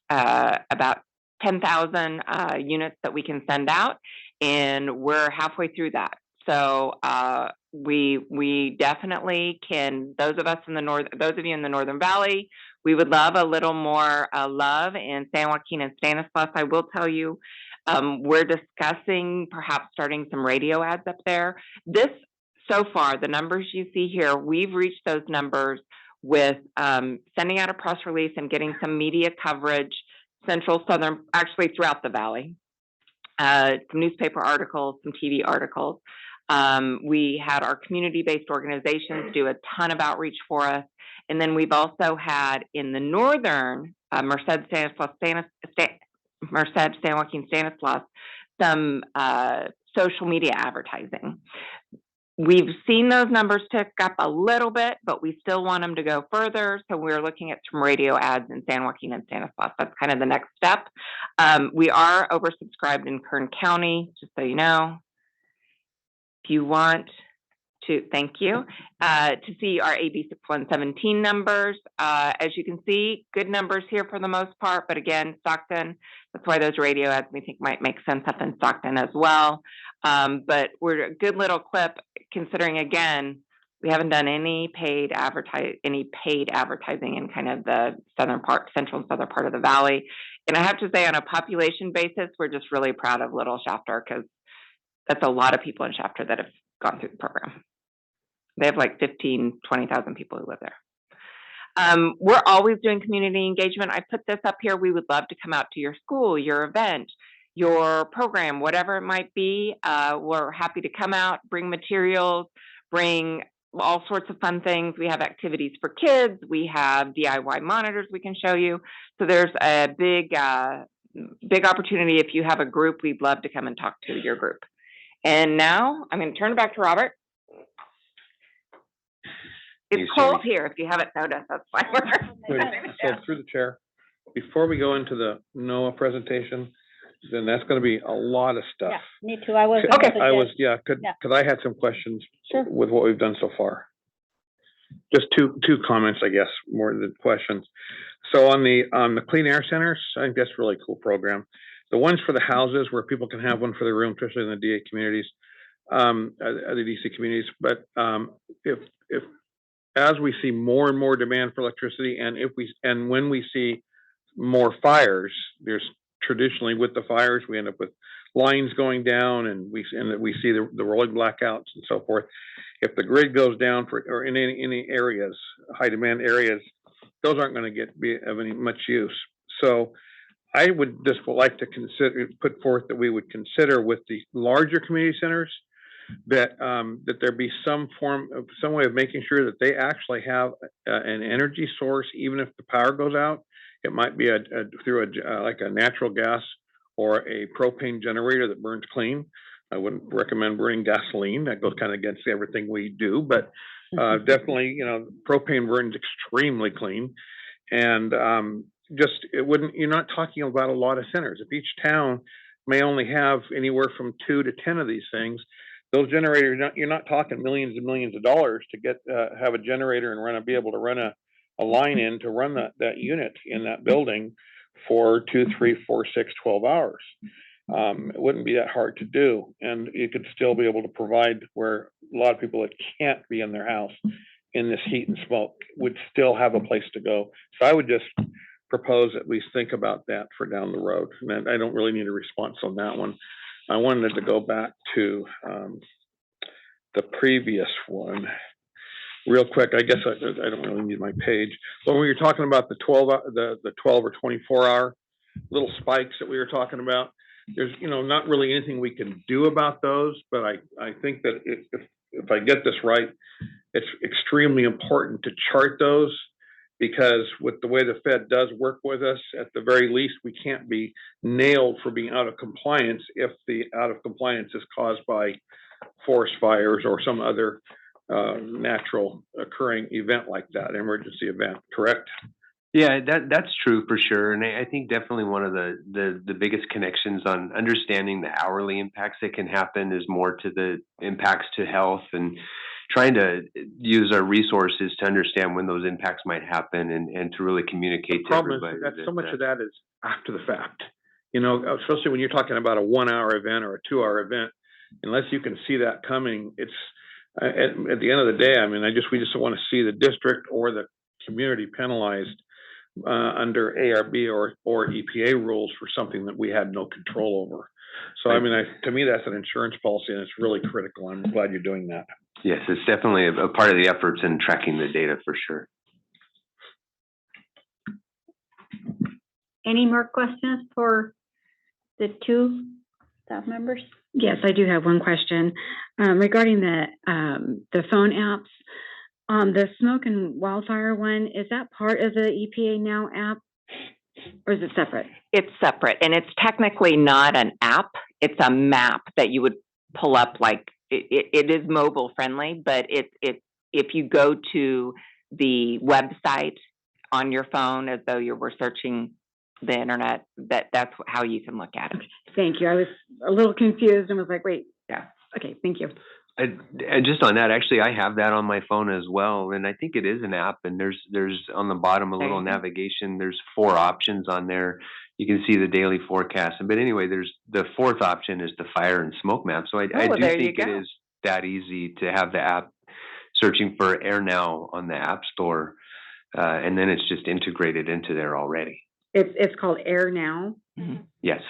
about 10,000 units that we can send out, and we're halfway through that. So we definitely can. Those of you in the Northern Valley, we would love a little more love in San Joaquin and Stanislaus. I will tell you, we're discussing perhaps starting some radio ads up there. So far, the numbers you see here, we've reached those numbers with sending out a press release and getting some media coverage, central, southern, actually throughout the valley. Some newspaper articles, some TV articles. We had our community-based organizations do a ton of outreach for us. And then we've also had in the northern, Merced, San Joaquin, Stanislaus, some social media advertising. We've seen those numbers tick up a little bit, but we still want them to go further. So we're looking at some radio ads in San Joaquin and Stanislaus. That's kind of the next step. We are oversubscribed in Kern County, just so you know. If you want to, thank you, to see our AB 6117 numbers. As you can see, good numbers here for the most part, but again, Stockton, that's why those radio ads we think might make sense up in Stockton as well. But we're a good little clip considering, again, we haven't done any paid advertising in kind of the central and southern part of the valley. And I have to say, on a population basis, we're just really proud of Little Shafter, because that's a lot of people in Shafter that have gone through the program. They have like 20,000 people who live there. We're always doing community engagement. I put this up here. We would love to come out to your school, your event, your program, whatever it might be. We're happy to come out, bring materials, bring all sorts of fun things. We have activities for kids. We have DIY monitors we can show you. So there's a big opportunity. If you have a group, we'd love to come and talk to your group. And now I'm going to turn it back to Robert. It's cold here, if you haven't noticed. That's fine. So through the chair, before we go into the NOAA presentation, then that's going to be a lot of stuff. Yeah, me too. I was okay. Because I had some questions with what we've done so far. Just two comments, I guess, more than questions. So on the clean air centers, I think that's a really cool program. The ones for the houses where people can have one for their room, especially in the DA communities, the DC communities. But if as we see more and more demand for electricity, and when we see more fires, there's traditionally with the fires, we end up with lines going down, and we see the rolling blackouts and so forth. If the grid goes down or in any areas, high demand areas, those aren't going to be of any much use. So I would just like to put forth that we would consider with the larger community centers that there be some way of making sure that they actually have an energy source, even if the power goes out. It might be through like a natural gas or a propane generator that burns clean. I wouldn't recommend burning gasoline. That goes kind of against everything we do, but definitely, propane burns extremely clean. And you're not talking about a lot of centers. If each town may only have anywhere from 2 to 10 of these things, those generators, you're not talking millions and millions of dollars to have a generator and be able to run a line in to run that unit in that building for 2, 3, 4, 6, 12 hours. It wouldn't be that hard to do, and you could still be able to provide where a lot of people that can't be in their house in this heat and smoke would still have a place to go. So I would just propose that we think about that for down the road. And I don't really need a response on that one. I wanted to go back to the previous one real quick. I guess I don't really need my page. But when we were talking about the 12 or 24 hour little spikes that we were talking about, there's not really anything we can do about those. But I think that if I get this right, it's extremely important to chart those, because with the way the Fed does work with us, at the very least, we can't be nailed for being out of compliance if the out of compliance is caused by forest fires or some other natural occurring event like that, emergency event, correct? Yeah, that's true for sure. And I think definitely one of the biggest connections on understanding the hourly impacts that can happen is more to the impacts to health, and trying to use our resources to understand when those impacts might happen and to really communicate to everybody. That so much of that is after the fact, especially when you're talking about a 1 hour event or a 2 hour event, unless you can see that coming, it's at the end of the day, we just want to see the district or the community penalized under ARB or EPA rules for something that we had no control over. So, to me, that's an insurance policy, and it's really critical. I'm glad you're doing that. Yes, it's definitely a part of the efforts in tracking the data for sure. Any more questions for the two staff members? Yes, I do have one question regarding the phone apps. The smoke and wildfire one, is that part of the EPA Now app, or is it separate? It's separate, and it's technically not an app. It's a map that you would pull up. Like it is mobile friendly, but if you go to the website on your phone as though you were searching the internet, that's how you can look at it. Thank you. I was a little confused and was like, wait. Yeah. Okay. Thank you. And just on that, actually, I have that on my phone as well, and I think it is an app. And there's on the bottom a little navigation. There's 4 options on there. You can see the daily forecast. But anyway, there's the 4th option is the fire and smoke map. So I do think it is that easy to have the app searching for Air Now on the App Store, and then it's just integrated into there already. It's called Air Now. Mm-hmm. Yes.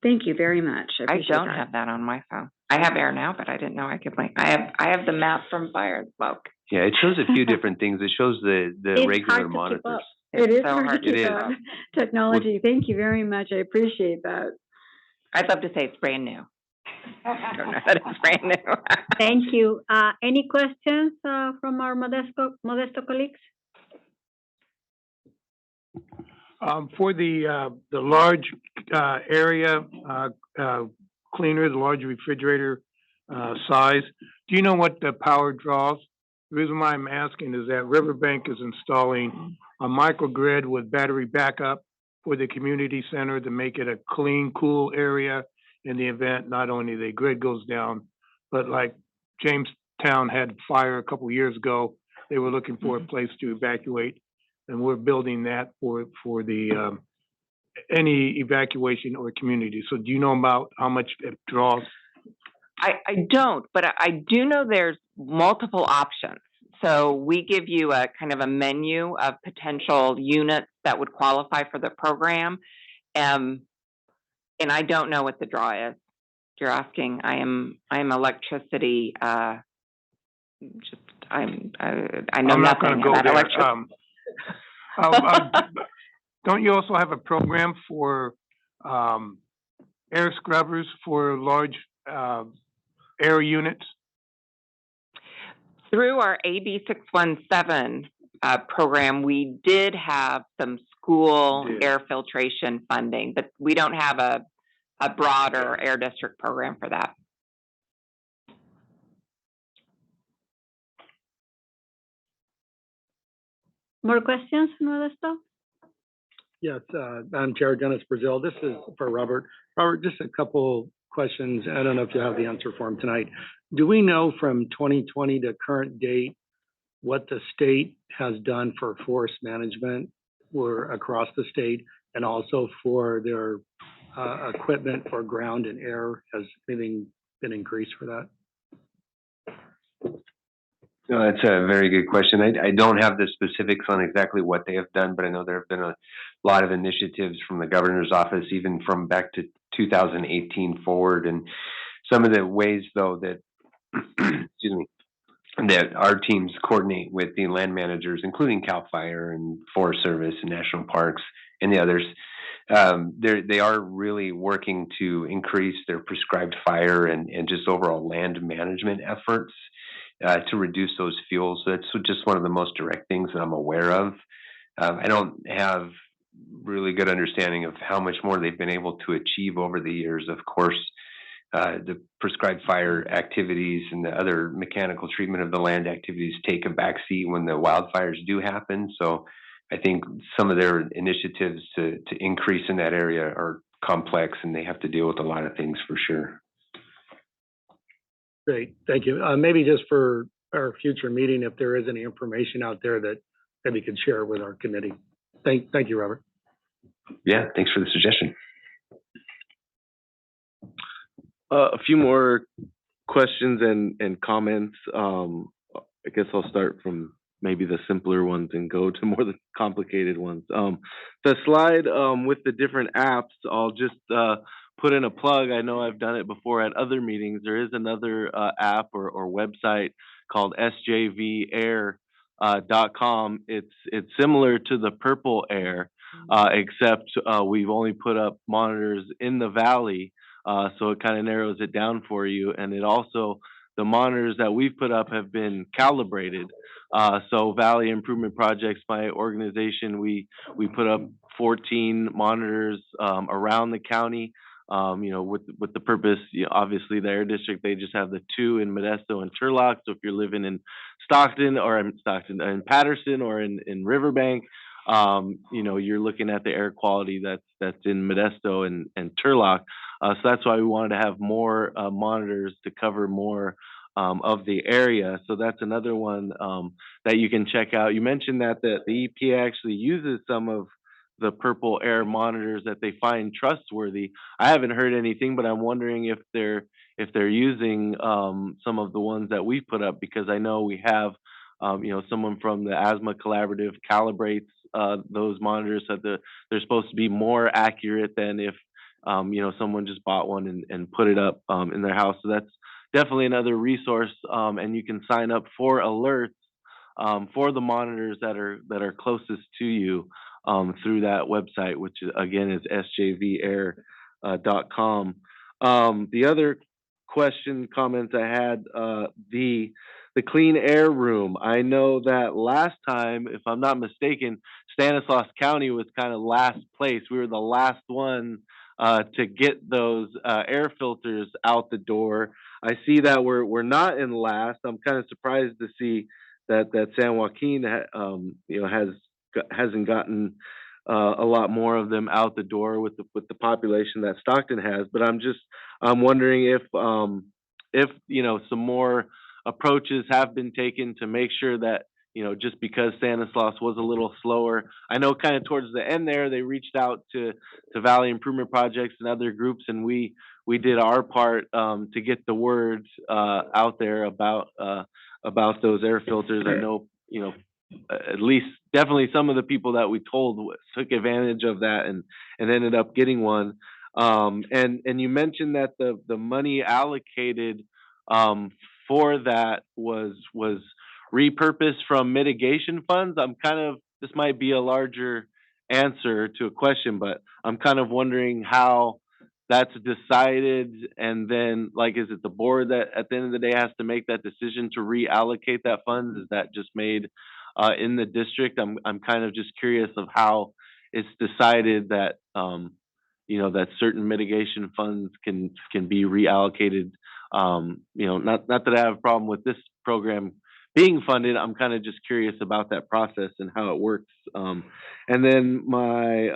Thank you very much. I don't have that on my phone. I have Air Now, but I didn't know I could link. I have the map from fire and smoke. Yeah, it shows a few different things. It shows the regular monitors. It is hard to keep up. Technology. Thank you very much. I appreciate that. I'd love to say it's brand new. I don't know that it's brand new. Thank you. Any questions from our Modesto colleagues? For the large area cleaner, the large refrigerator size, do you know what the power draws? The reason why I'm asking is that Riverbank is installing a microgrid with battery backup for the community center to make it a clean, cool area in the event not only the grid goes down, but like Jamestown had fire a couple years ago, they were looking for a place to evacuate, and we're building that for the any evacuation or community. So do you know about how much it draws? I don't, but I do know there's multiple options. So we give you a kind of a menu of potential units that would qualify for the program. And I don't know what the draw is. You're asking. I'm electricity. I know I'm not nothing gonna go about there. electricity. Don't you also have a program for air scrubbers for large air units? Through our AB 617 program, we did have some school air filtration funding, but we don't have a broader air district program for that. More questions, Modesto? Yes, Madam Chair, Dennis Brazil. This is for Robert. Robert, just a couple questions. I don't know if you have the answer for him tonight. Do we know from 2020 to current date what the state has done for forest management or across the state, and also for their equipment for ground and air? Has anything been increased for that? No, that's a very good question. I don't have the specifics on exactly what they have done, but I know there have been a lot of initiatives from the governor's office, even from back to 2018 forward. And some of the ways, though, that, excuse me, that our teams coordinate with the land managers, including CAL FIRE and Forest Service and National Parks and the others, they are really working to increase their prescribed fire and just overall land management efforts to reduce those fuels. So that's just one of the most direct things that I'm aware of. I don't have really good understanding of how much more they've been able to achieve over the years. Of course, the prescribed fire activities and the other mechanical treatment of the land activities take a backseat when the wildfires do happen. So I think some of their initiatives to increase in that area are complex, and they have to deal with a lot of things for sure. Great, thank you. Maybe just for our future meeting, if there is any information out there that we could share with our committee. Thank you, Robert. Yeah, thanks for the suggestion. A few more questions and comments. I guess I'll start from maybe the simpler ones and go to more the complicated ones. The slide with the different apps, I'll just put in a plug. I know I've done it before at other meetings. There is another app or website called sjvair.com. It's similar to the Purple Air, except we've only put up monitors in the valley, so it kind of narrows it down for you. And it also, the monitors that we've put up have been calibrated. So Valley Improvement Projects, my organization, we put up 14 monitors around the county. With the purpose, obviously the air district, they just have the 2 in Modesto and Turlock. So if you're living in Stockton or in Patterson or in Riverbank, you're looking at the air quality that's in Modesto and Turlock. So that's why we wanted to have more monitors to cover more of the area. So that's another one that you can check out. You mentioned that the EPA actually uses some of the Purple Air monitors that they find trustworthy. I haven't heard anything, but I'm wondering if they're using some of the ones that we've put up, because I know we have someone from the Asthma Collaborative calibrates those monitors so that they're supposed to be more accurate than if someone just bought one and put it up in their house. So that's definitely another resource, and you can sign up for alerts for the monitors that are closest to you through that website, which again is sjvair.com. The other comments I had, the clean air room. I know that last time, if I'm not mistaken, Stanislaus County was kind of last place. We were the last one to get those air filters out the door. I see that we're not in last. I'm kind of surprised to see that San Joaquin hasn't gotten a lot more of them out the door with the population that Stockton has. But I'm wondering if some more approaches have been taken to make sure that just because Stanislaus was a little slower. I know kind of towards the end there, they reached out to Valley Improvement Projects and other groups, and we we did our part to get the word out there about those air filters. I know, at least definitely some of the people that we told took advantage of that and ended up getting one. And you mentioned that the money allocated for that was repurposed from mitigation funds. This might be a larger answer to a question, but I'm kind of wondering how that's decided, and then is it the board that at the end of the day has to make that decision to reallocate that funds? Is that just made in the district? I'm kind of just curious of how it's decided that that certain mitigation funds can be reallocated. Not that I have a problem with this program being funded. I'm kind of just curious about that process and how it works. And then my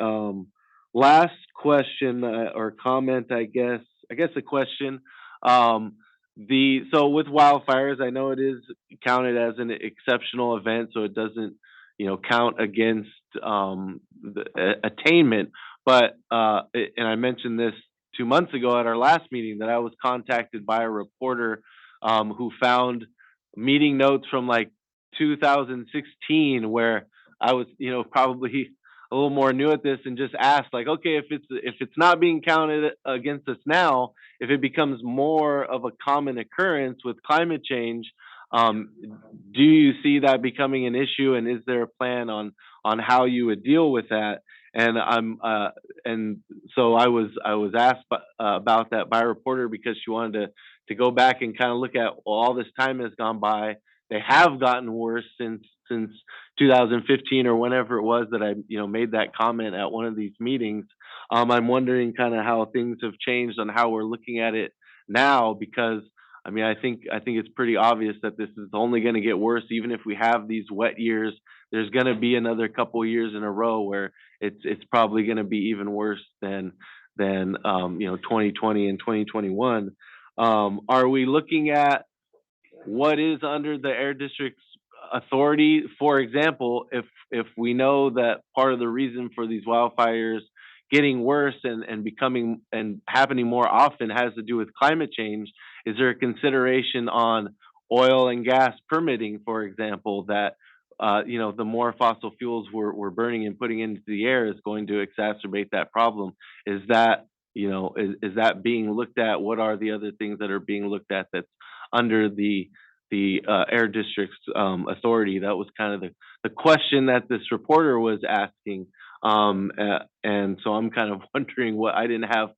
last question or comment, I guess a question. So with wildfires, I know it is counted as an exceptional event, so it doesn't count against the attainment. But and I mentioned this 2 months ago at our last meeting that I was contacted by a reporter who found meeting notes from 2016 where I was probably a little more new at this, and just asked okay, if it's not being counted against us now, if it becomes more of a common occurrence with climate change, do you see that becoming an issue, and is there a plan on how you would deal with that? And so I was asked about that by a reporter because she wanted to go back and kind of look at, well, all this time has gone by. They have gotten worse since 2015 or whenever it was that I made that comment at one of these meetings. I'm wondering kind of how things have changed on how we're looking at it now, because I think it's pretty obvious that this is only going to get worse. Even if we have these wet years, there's going to be another couple of years in a row where it's probably going to be even worse than 2020 and 2021. Are we looking at what is under the air district's authority? For example, if we know that part of the reason for these wildfires getting worse and becoming and happening more often has to do with climate change, is there a consideration on oil and gas permitting, for example, that the more fossil fuels we're burning and putting into the air is going to exacerbate that problem? Is that is that being looked at? What are the other things that are being looked at that's under the air district's authority? That was kind of the question that this reporter was asking. And so I'm kind of wondering what, I didn't have,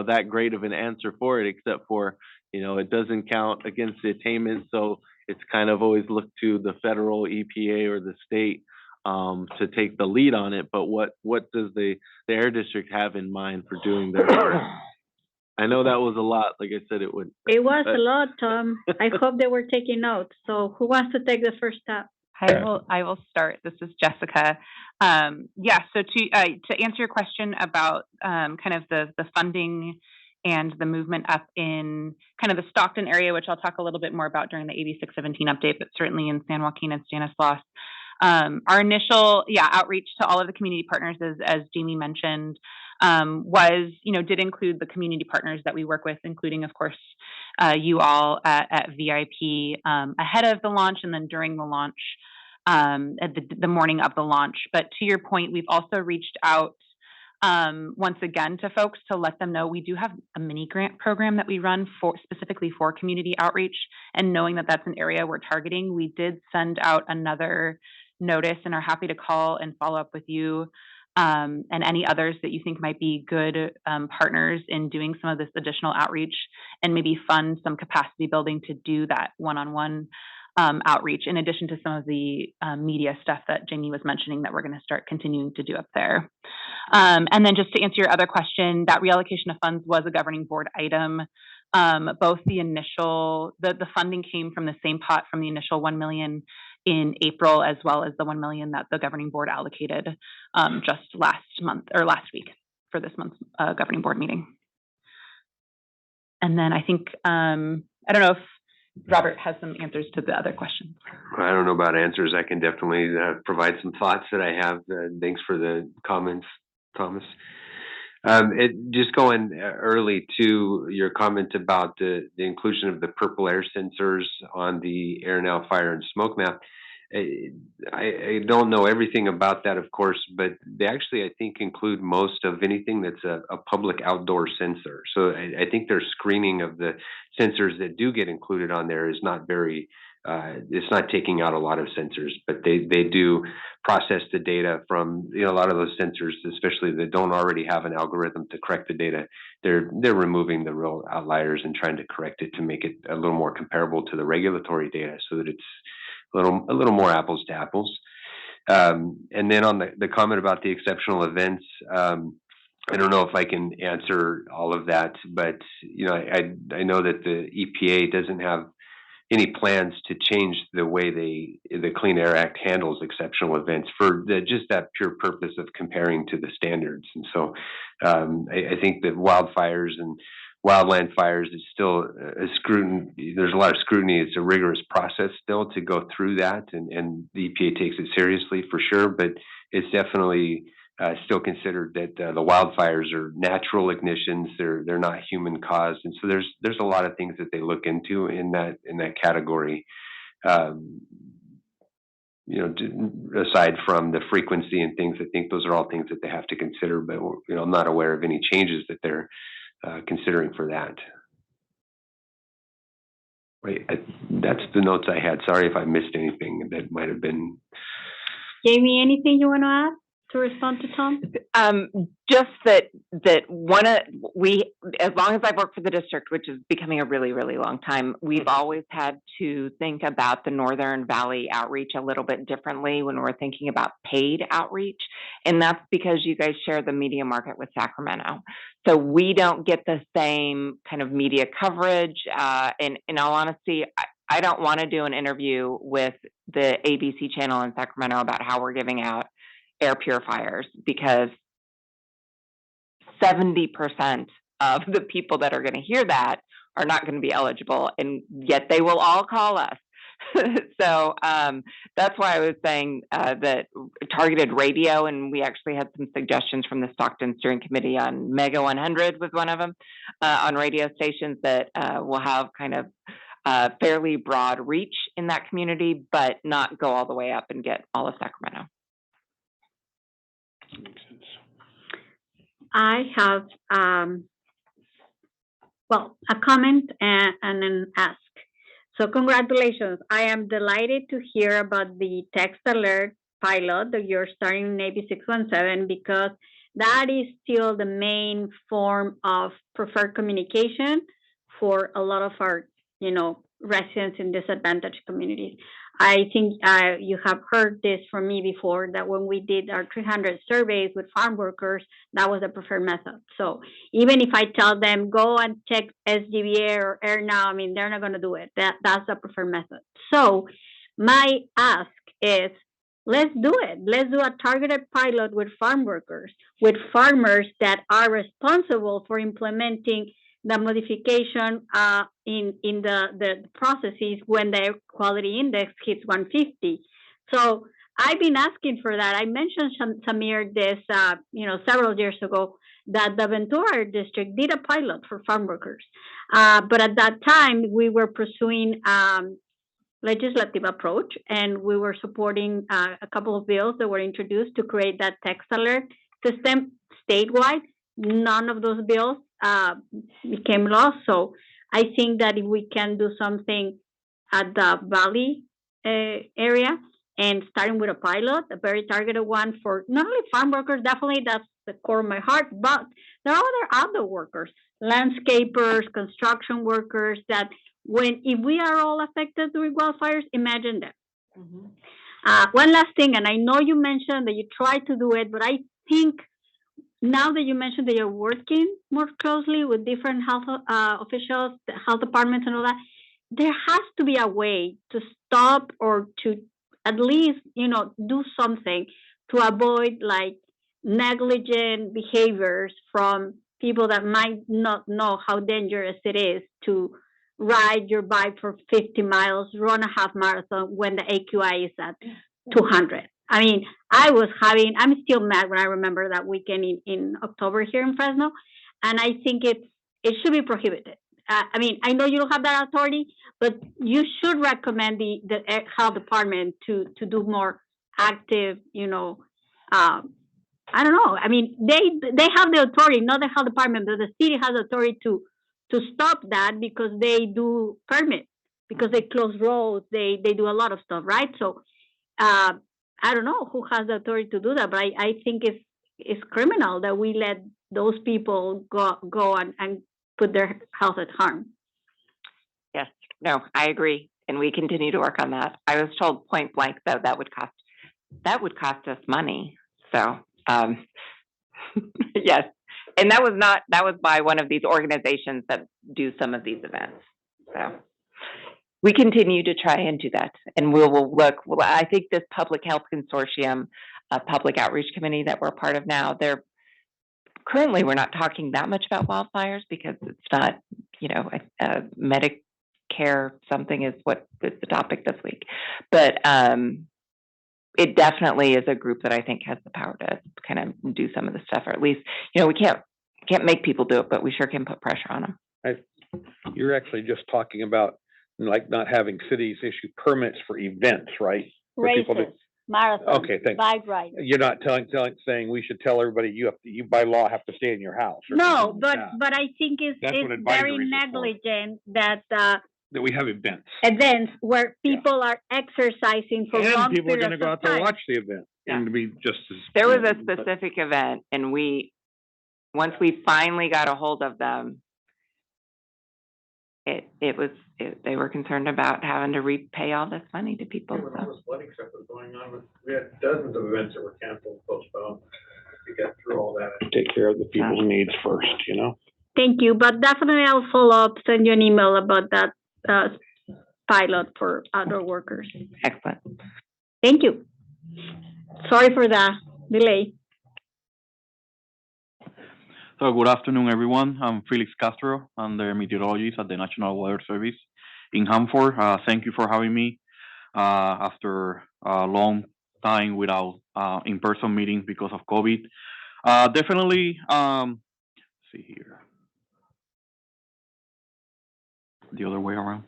that great of an answer for it, except for, it doesn't count against the attainment. So it's kind of always looked to the federal EPA or the state to take the lead on it. But what does the air district have in mind for doing their part? I know that was a lot. Like I said, it would. It was a lot, Tom. I hope they were taking notes. So who wants to take the first step? I will start. This is Jessica. So to answer your question about kind of the funding and the movement up in kind of the Stockton area, which I'll talk a little bit more about during the AB 617 update, but certainly in San Joaquin and Stanislaus. Our initial outreach to all of the community partners, as Jamie mentioned, was, did include the community partners that we work with, including, of course, you all at VIP ahead of the launch and then during the launch, at the morning of the launch. But to your point, we've also reached out once again to folks to let them know we do have a mini grant program that we run specifically for community outreach. And knowing that that's an area we're targeting, we did send out another notice and are happy to call and follow up with you and any others that you think might be good partners in doing some of this additional outreach, and maybe fund some capacity building to do that one-on-one outreach, in addition to some of the media stuff that Jamie was mentioning that we're going to start continuing to do up there. And then just to answer your other question, that reallocation of funds was a governing board item. Both the initial, the funding came from the same pot from the initial $1 million in April, as well as the $1 million that the governing board allocated just last week for this month's governing board meeting. And then I think, I don't know if Robert has some answers to the other questions. I don't know about answers. I can definitely provide some thoughts that I have. Thanks for the comments, Thomas. Just going early to your comment about the inclusion of the purple air sensors on the air now, fire, and smoke map. I don't know everything about that, of course, but they actually, I think, include most of anything that's a public outdoor sensor. So I think their screening of the sensors that do get included on there is not very, it's not taking out a lot of sensors, but they do process the data from, a lot of those sensors, especially that don't already have an algorithm to correct the data. They're removing the real outliers and trying to correct it to make it a little more comparable to the regulatory data, so that it's a little more apples to apples. And then on the comment about the exceptional events, I don't know if I can answer all of that, but I know that the EPA doesn't have any plans to change the way the Clean Air Act handles exceptional events for just that pure purpose of comparing to the standards. And so I think that wildfires and wildland fires is still a scrutiny. There's a lot of scrutiny. It's a rigorous process still to go through that, and the EPA takes it seriously for sure, but it's definitely still considered that the wildfires are natural ignitions. They're not human caused, and so there's a lot of things that they look into in that category. Aside from the frequency and things, I think those are all things that they have to consider. But I'm not aware of any changes that they're considering for that. Wait, that's the notes I had. Sorry if I missed anything that might have been. Jamie, anything you want to add to respond to Tom? Just that as long as I've worked for the district, which is becoming a really, really long time, we've always had to think about the Northern Valley outreach a little bit differently when we're thinking about paid outreach. And that's because you guys share the media market with Sacramento. So we don't get the same kind of media coverage. And in all honesty, I don't want to do an interview with the ABC channel in Sacramento about how we're giving out air purifiers, because 70% of the people that are going to hear that are not going to be eligible, and yet they will all call us. So that's why I was saying that targeted radio, and we actually had some suggestions from the Stockton Steering Committee on Mega 100 was one of them, on radio stations that will have kind of fairly broad reach in that community, but not go all the way up and get all of Sacramento. I have, a comment and an ask. So congratulations. I am delighted to hear about the text alert pilot that you're starting in AB 617, because that is still the main form of preferred communication for a lot of our, residents in disadvantaged communities. I think you have heard this from me before, that when we did our 300 surveys with farm workers, that was the preferred method. So even if I tell them, go and check SDVA or Air Now, they're not going to do it. That's the preferred method. So my ask is, let's do it. Let's do a targeted pilot with farm workers, with farmers that are responsible for implementing the modification in the processes when the air quality index hits 150. So I've been asking for that. I mentioned Samir this, several years ago, that the Ventura district did a pilot for farm workers. But at that time, we were pursuing legislative approach, and we were supporting a couple of bills that were introduced to create that text alert system statewide. None of those bills became law. So I think that if we can do something at the Valley area, and starting with a pilot, a very targeted one for not only farm workers, definitely that's the core of my heart, but there are other workers, landscapers, construction workers, that if we are all affected during wildfires, imagine that. Mm-hmm. One last thing, and I know you mentioned that you try to do it, but I think now that you mentioned that you're working more closely with different health officials, the health departments and all that, there has to be a way to stop or to at least, do something to avoid negligent behaviors from people that might not know how dangerous it is to ride your bike for 50 miles, run a half marathon when the AQI is at 200. I mean, I'm still mad when I remember that weekend in October here in Fresno, and I think it should be prohibited. I mean, I know you don't have that authority, but you should recommend the health department to do more active, I don't know. I mean, they have the authority, not the health department, but the city has authority to stop that because they do permits, because they close roads, they do a lot of stuff, right? So uh, I don't know who has the authority to do that, but I think it's criminal that we let those people go and put their health at harm. Yes, no, I agree, and we continue to work on that. I was told point blank though that would cost us money. So yes, and that was by one of these organizations that do some of these events. So we continue to try and do that, and we'll look. Well, I think this public health consortium, public outreach committee that we're part of now, currently we're not talking that much about wildfires because it's not, Medicare something is what is the topic this week, but it definitely is a group that I think has the power to kind of do some of the stuff, or at least, we can't make people do it, but we sure can put pressure on them. You're actually just talking about like not having cities issue permits for events, right? Races, marathons, okay, thanks. bike rides. You're not saying we should tell everybody you by law have to stay in your house. No, but I think it's very negligent that we have events where people are exercising for long and people are going to go out there time. and watch the event and to be just as. There was a specific event, and once we finally got a hold of them, they were concerned about having to repay all this money to people. When all this wedding stuff was going on, we had dozens of events that were canceled, postponed. We got through all that and take care of the people's needs first, Thank you, but definitely I'll follow up, send you an email about that pilot for outdoor workers. Excellent. Thank you. Sorry for the delay. So good afternoon, everyone. I'm Felix Castro. I'm the meteorologist at the National Weather Service in Hanford. Thank you for having me after a long time without in-person meetings because of COVID. Definitely, let's see here. The other way around.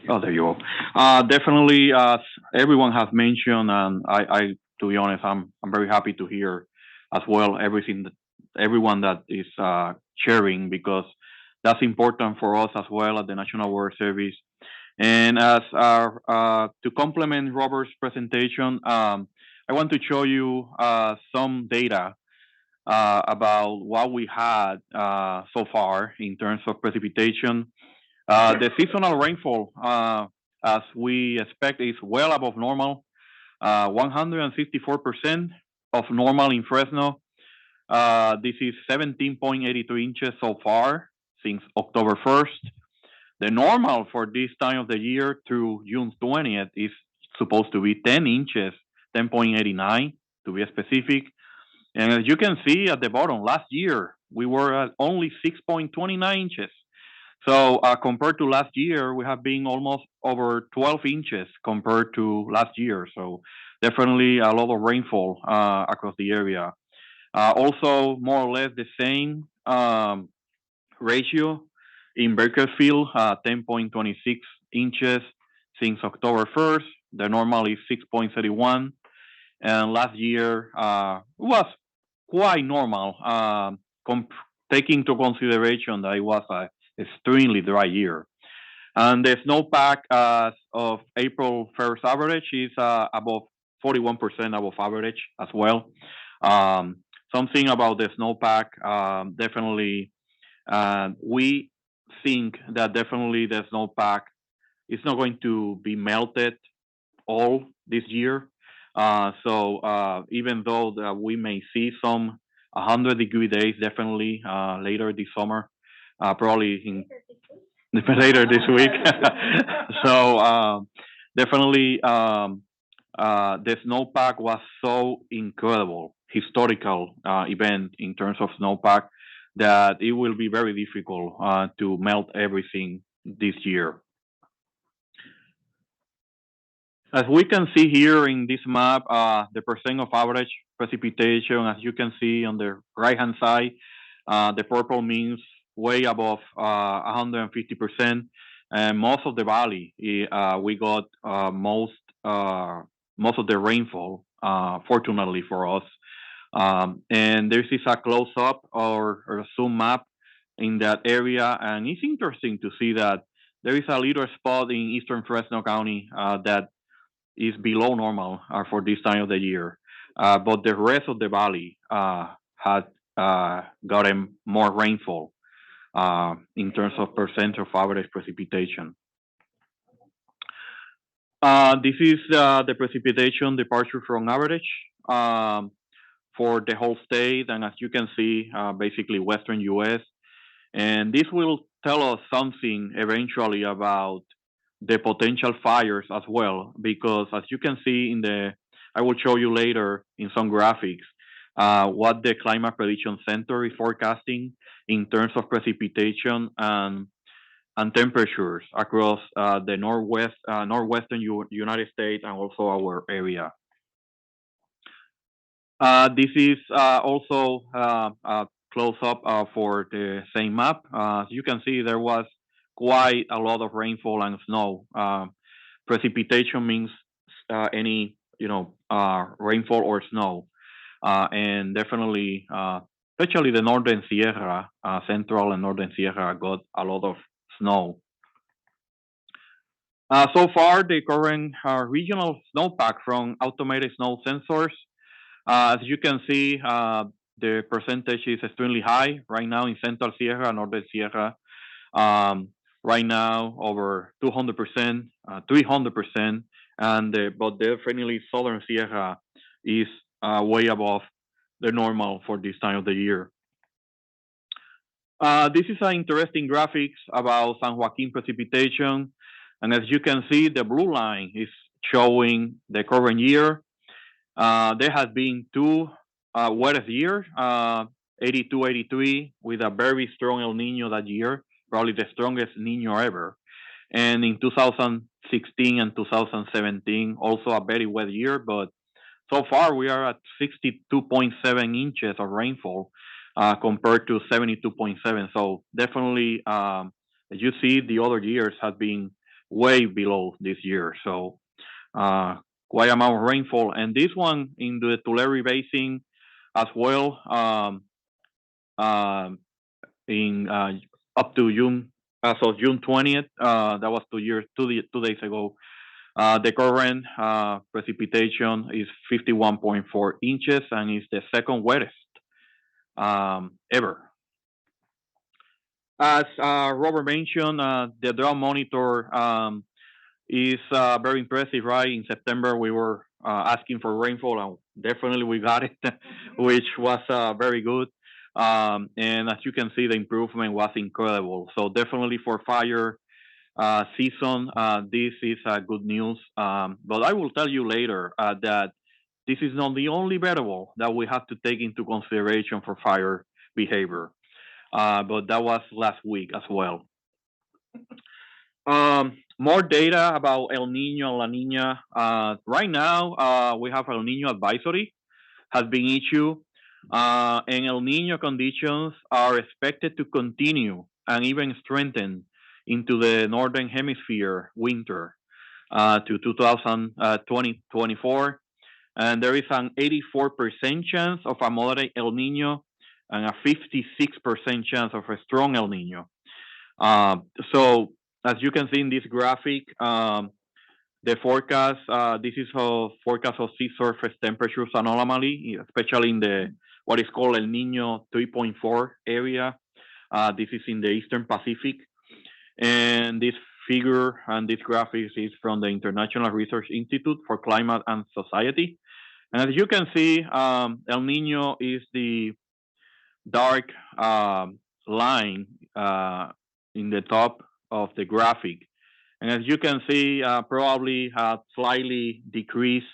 Oh, there you go. Definitely, as everyone has mentioned, and I, to be honest, I'm very happy to hear as well everyone that is sharing, because that's important for us as well at the National Weather Service. And as to complement Robert's presentation, I want to show you some data about what we had so far in terms of precipitation. The seasonal rainfall, as we expect, is well above normal, 154% of normal in Fresno. This is 17.83 inches so far since October 1st. The normal for this time of the year through June 20th is supposed to be 10 inches, 10.89 to be specific. And as you can see at the bottom, last year we were at only 6.29 inches. So compared to last year, we have been almost over 12 inches compared to last year. So definitely a lot of rainfall across the area. Also, more or less the same ratio in Bakersfield, 10.26 inches since October 1st. The normal is 6.31. And last year was quite normal, taking into consideration that it was an extremely dry year. And the snowpack as of April 1st average is above 41% above average as well. Something about the snowpack, definitely, we think that definitely the snowpack is not going to be melted all this year. So even though we may see some 100-degree days, definitely later this summer, probably later this week. So definitely the snowpack was so incredible, historical event in terms of snowpack, that it will be very difficult to melt everything this year. As we can see here in this map, the percent of average precipitation, as you can see on the right-hand side, the purple means way above 150%. And most of the valley, we got most of the rainfall, fortunately for us. And this is a close-up or a zoom map in that area, and it's interesting to see that there is a little spot in eastern Fresno County that is below normal for this time of the year. But the rest of the valley had gotten more rainfall in terms of percent of average precipitation. This is the precipitation departure from average for the whole state, and as you can see, basically western U.S. And this will tell us something eventually about the potential fires as well, because as you can see I will show you later in some graphics what the Climate Prediction Center is forecasting in terms of precipitation and temperatures across the northwestern United States and also our area. This is also a close-up for the same map. As you can see, there was quite a lot of rainfall and snow. Precipitation means any rainfall or snow, and definitely, especially the northern Sierra, central and northern Sierra got a lot of snow. So far, the current regional snowpack from automated snow sensors, as you can see, the percentage is extremely high right now in Central Sierra, Northern Sierra. Right now, over 200%, 300%, but definitely Southern Sierra is way above the normal for this time of the year. This is an interesting graphics about San Joaquin precipitation. And as you can see, the blue line is showing the current year. There has been two wettest years, 82, 83, with a very strong El Nino that year, probably the strongest Nino ever. And in 2016 and 2017, also a very wet year, but so far we are at 62.7 inches of rainfall compared to 72.7. So definitely, as you see, the other years have been way below this year. So quite amount of rainfall. And this one in the Tulare Basin as well, in up to June, so June 20th, that was 2 days ago. The current precipitation is 51.4 inches and is the second wettest ever. As Robert mentioned, the drought monitor is very impressive, right? In September, we were asking for rainfall, and definitely we got it, which was very good. And as you can see, the improvement was incredible. So definitely for fire season, this is good news. But I will tell you later that this is not the only variable that we have to take into consideration for fire behavior. But that was last week as well. More data about El Nino, La Nina. Right now, we have El Nino advisory has been issued, and El Nino conditions are expected to continue and even strengthen into the Northern Hemisphere winter to 2024. And there is an 84% chance of a moderate El Nino and a 56% chance of a strong El Nino. So as you can see in this graphic, the forecast, this is a forecast of sea surface temperatures anomaly, especially in the what is called El Nino 3.4 area. This is in the Eastern Pacific. And this figure and this graphic is from the International Research Institute for Climate and Society. And as you can see, El Nino is the dark line in the top of the graphic. And as you can see, probably have slightly decreased,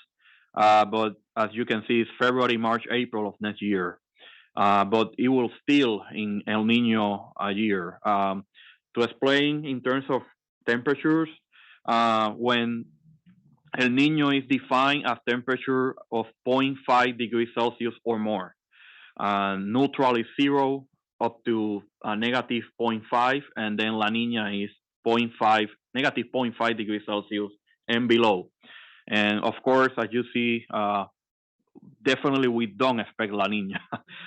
but as you can see, it's February, March, April of next year. But it will still in El Nino a year. To explain in terms of temperatures, when El Nino is defined as temperature of 0.5 degrees Celsius or more. Neutral is 0 up to negative zero point 0.5, and then La Nina is 0.5, negative zero point 0.5 degrees Celsius and below. And of course, as you see, definitely we don't expect La Nina,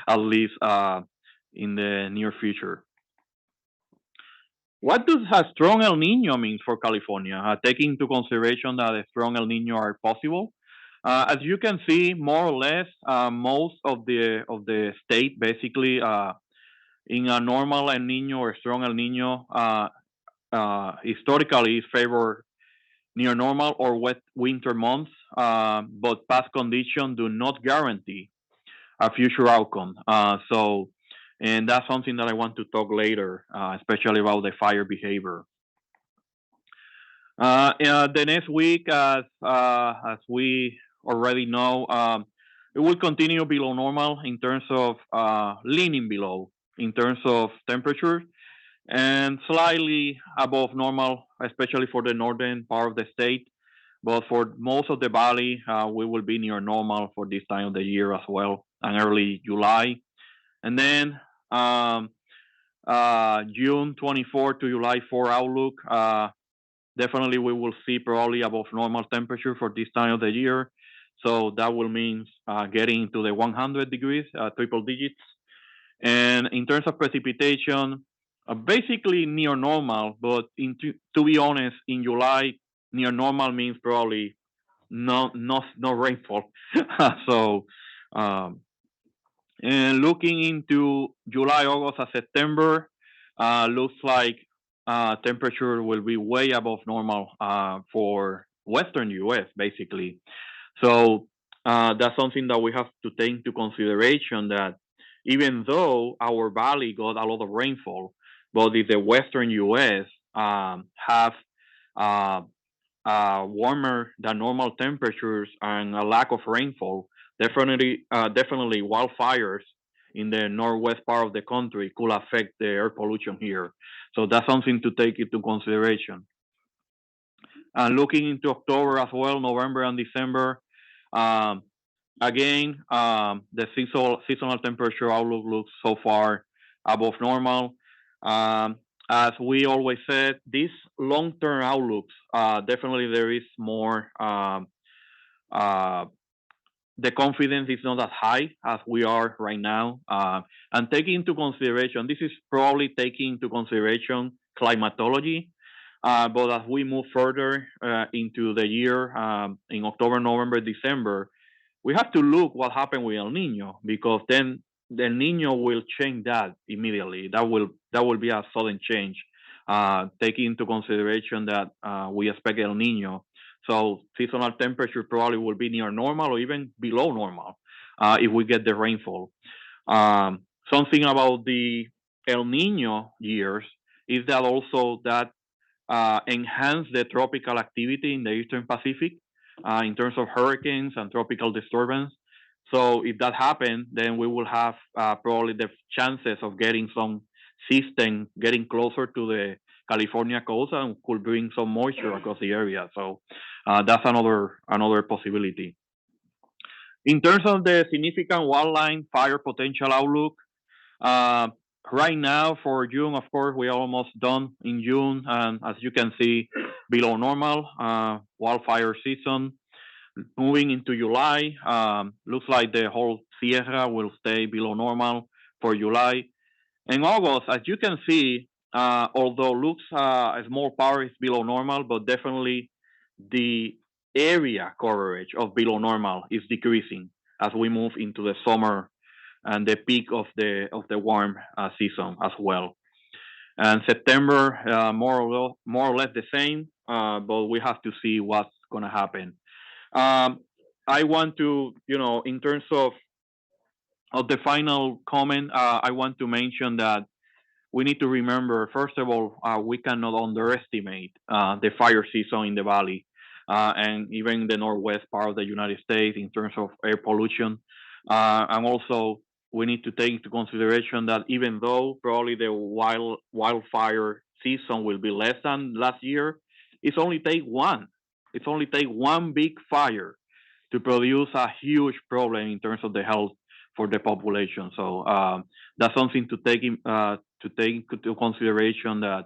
at least in the near future. What does a strong El Nino mean for California? Taking into consideration that a strong El Nino are possible. As you can see, more or less, most of the state basically in a normal El Nino or strong El Nino historically is favor near normal or wet winter months, but past conditions do not guarantee a future outcome. And that's something that I want to talk later, especially about the fire behavior. The next week, as we already know, it will continue below normal in terms of leaning below in terms of temperature, and slightly above normal, especially for the northern part of the state. But for most of the valley, we will be near normal for this time of the year as well, and early July. And then June 24 to July 4 outlook, definitely we will see probably above normal temperature for this time of the year. So that will mean getting into the 100 degrees, triple digits. And in terms of precipitation, basically near normal, but to be honest, in July, near normal means probably no rainfall. So, and looking into July, August, and September, looks like temperature will be way above normal for Western U.S. basically. So that's something that we have to take into consideration, that even though our valley got a lot of rainfall, but if the Western U.S. have warmer than normal temperatures and a lack of rainfall, definitely wildfires in the northwest part of the country could affect the air pollution here. So that's something to take into consideration. And looking into October as well, November and December, again, the seasonal temperature outlook looks so far above normal. As we always said, these long-term outlooks, definitely there is more, the confidence is not as high as we are right now. And taking into consideration, this is probably taking into consideration climatology. But as we move further into the year, in October, November, December, we have to look what happened with El Nino, because then the El Nino will change that immediately. That will be a sudden change, taking into consideration that we expect El Nino. So seasonal temperature probably will be near normal or even below normal if we get the rainfall. Something about the El Nino years is that also that enhance the tropical activity in the Eastern Pacific in terms of hurricanes and tropical disturbance. So if that happens, then we will have probably the chances of getting some system getting closer to the California coast and could bring some moisture across the area. So that's another possibility. In terms of the significant wildland fire potential outlook, right now for June, of course, we are almost done in June, and as you can see, below normal wildfire season. Moving into July, looks like the whole Sierra will stay below normal for July. In August, as you can see, although looks a small part is below normal, but definitely the area coverage of below normal is decreasing as we move into the summer and the peak of the warm season as well. And September, more or less the same, but we have to see what's going to happen. I want to, in terms of the final comment, I want to mention that we need to remember, first of all, we cannot underestimate the fire season in the valley and even the northwest part of the United States in terms of air pollution. And also, we need to take into consideration that even though probably the wildfire season will be less than last year, it's only take one It only takes one big fire to produce a huge problem in terms of the health for the population. So that's something to take into consideration, that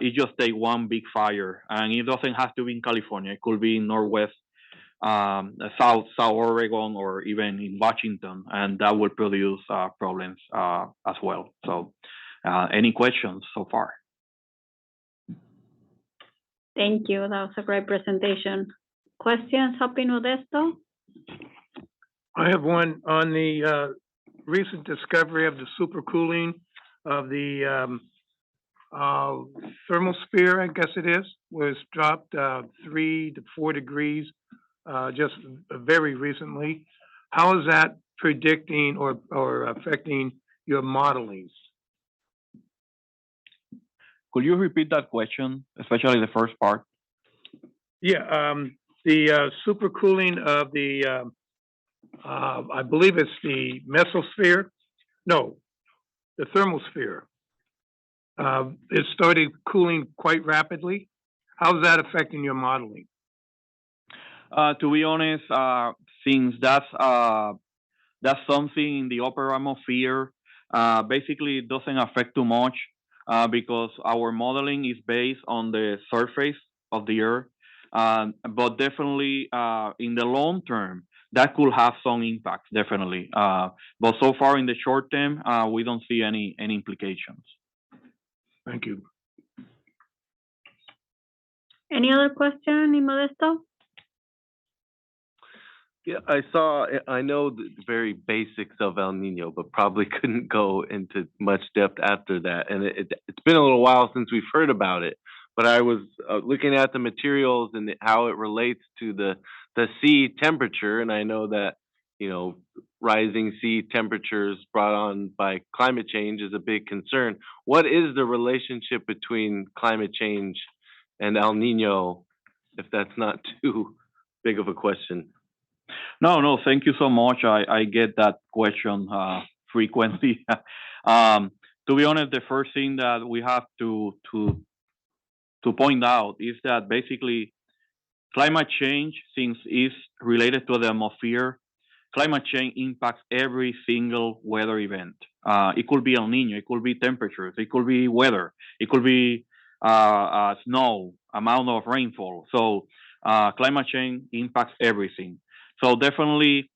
it just takes one big fire, and it doesn't have to be in California. It could be in Northwest, South Oregon, or even in Washington, and that will produce problems as well. So, any questions so far? Thank you. That was a great presentation. Questions, Happy Modesto? I have one on the recent discovery of the supercooling of the thermosphere, I guess it is, was dropped 3 to 4 degrees just very recently. How is that predicting or affecting your modeling? Could you repeat that question, especially the first part? Yeah, the supercooling of the, I believe it's the mesosphere. No, the thermosphere. It started cooling quite rapidly. How's that affecting your modeling? To be honest, since that's something in the upper atmosphere, basically it doesn't affect too much because our modeling is based on the surface of the Earth. But definitely in the long term, that could have some impacts, definitely. But so far in the short term, we don't see any implications. Thank you. Any other question, Modesto? Yeah, I know the very basics of El Nino, but probably couldn't go into much depth after that. And it's been a little while since we've heard about it, but I was looking at the materials and how it relates to the sea temperature. And I know that, you know, rising sea temperatures brought on by climate change is a big concern. What is the relationship between climate change and El Nino, if that's not too big of a question? No, thank you so much. I get that question frequently. To be honest, the first thing that we have to point out is that basically climate change, since it's related to the atmosphere, climate change impacts every single weather event. It could be El Nino, it could be temperatures, it could be weather, it could be snow, amount of rainfall. So climate change impacts everything. So definitely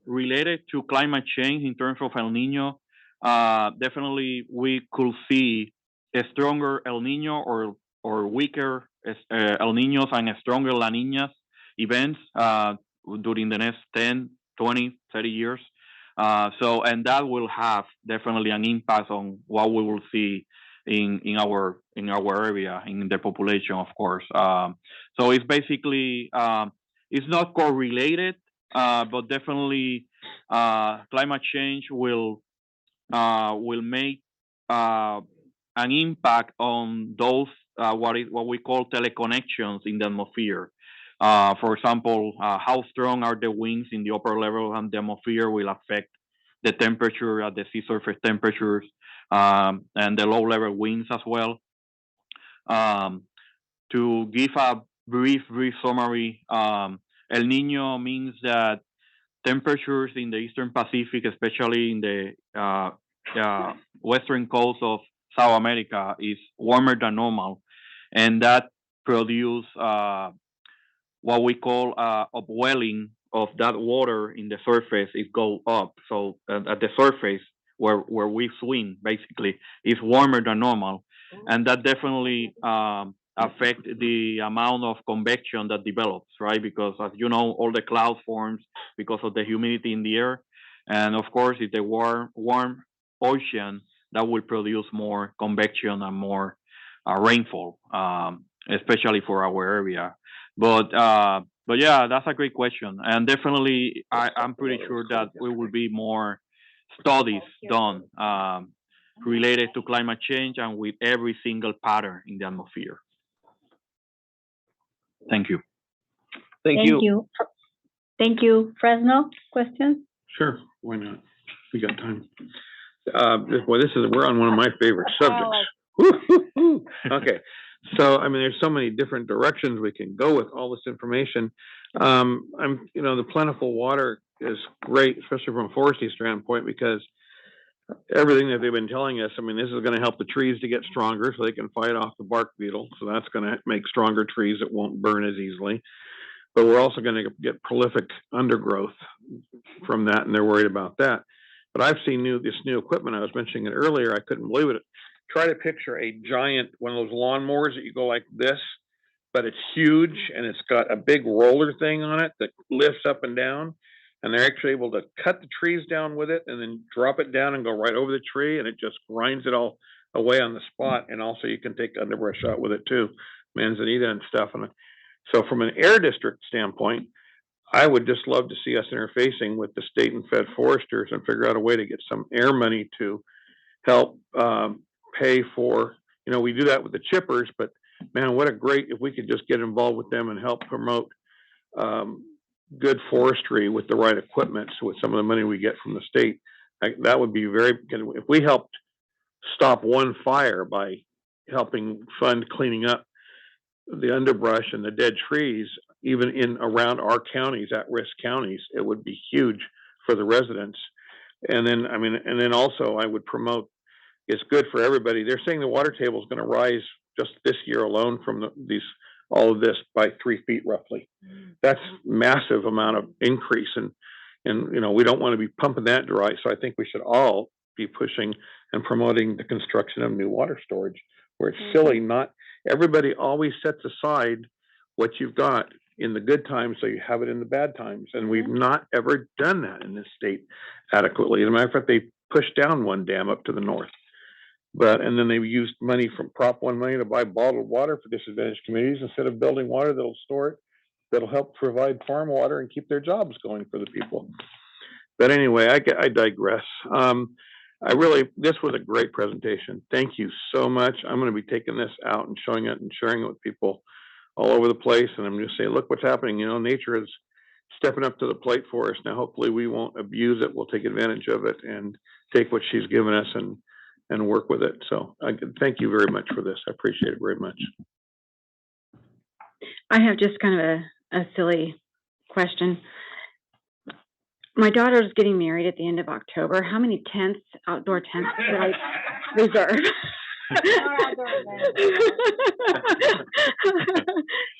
related to climate change in terms of El Nino, definitely we could see a stronger El Nino or weaker El Ninos and stronger La Niñas events during the next 10, 20, 30 years. And that will have definitely an impact on what we will see in our area, in the population, of course. So it's basically it's not correlated, but definitely climate change will make an impact on those what we call teleconnections in the atmosphere. For example, how strong are the winds in the upper level of the atmosphere will affect the temperature at the sea surface temperatures and the low level winds as well. To give a brief summary, El Nino means that temperatures in the Eastern Pacific, especially in the western coast of South America, is warmer than normal, and that produce what we call upwelling of that water in the surface. It goes up, so at the surface where we swim, basically, is warmer than normal, and that definitely affect the amount of convection that develops, right? Because as you know, all the cloud forms because of the humidity in the air, and of course, it's the warm ocean that will produce more convection and more rainfall, especially for our area. But yeah, that's a great question, and definitely I'm pretty sure that there will be more studies done related to climate change and with every single pattern in the atmosphere. Thank you. Thank you. Thank you. Fresno, questions? Sure, why not? We got time. We're on one of my favorite subjects. Okay, So, I mean, there's so many different directions we can go with all this information. The plentiful water is great, especially from a forestry standpoint, because everything that they've been telling us, I mean, this is going to help the trees to get stronger so they can fight off the bark beetle. So that's going to make stronger trees that won't burn as easily. But we're also going to get prolific undergrowth from that, and they're worried about that. But I've seen this new equipment. I was mentioning it earlier. I couldn't believe it. Try to picture a giant, one of those lawnmowers that you go like this, but it's huge and it's got a big roller thing on it that lifts up and down. And they're actually able to cut the trees down with it and then drop it down and go right over the tree, and it just grinds it all away on the spot. And also you can take underbrush out with it too, manzanita and stuff. And so from an air district standpoint, I would just love to see us interfacing with the state and fed foresters and figure out a way to get some air money to help pay for, we do that with the chippers, but man, what a great, if we could just get involved with them and help promote good forestry with the right equipment. So with some of the money we get from the state, that would be if we helped stop one fire by helping fund cleaning up the underbrush and the dead trees, even in around our counties, at-risk counties, it would be huge for the residents. And then also I would promote, it's good for everybody. They're saying the water table is going to rise just this year alone from all of this by 3 feet roughly. That's massive amount of increase, and we don't want to be pumping that dry. So I think we should all be pushing and promoting the construction of new water storage, where it's silly. Not everybody always sets aside what you've got in the good times so you have it in the bad times, and we've not ever done that in this state adequately. As a matter of fact, they pushed down one dam up to the north. And then they used money from Prop 1 money to buy bottled water for disadvantaged communities instead of building water that'll store it, that'll help provide farm water and keep their jobs going for the people. But anyway, I digress. This was a great presentation. Thank you so much. I'm going to be taking this out and showing it and sharing it with people all over the place. And I'm going to say, look what's happening. Nature is stepping up to the plate for us. Now, hopefully we won't abuse it. We'll take advantage of it and take what she's given us and work with it. So thank you very much for this. I appreciate it very much. I have just kind of a silly question. My daughter's getting married at the end of October. How many tents, outdoor tents, should I reserve?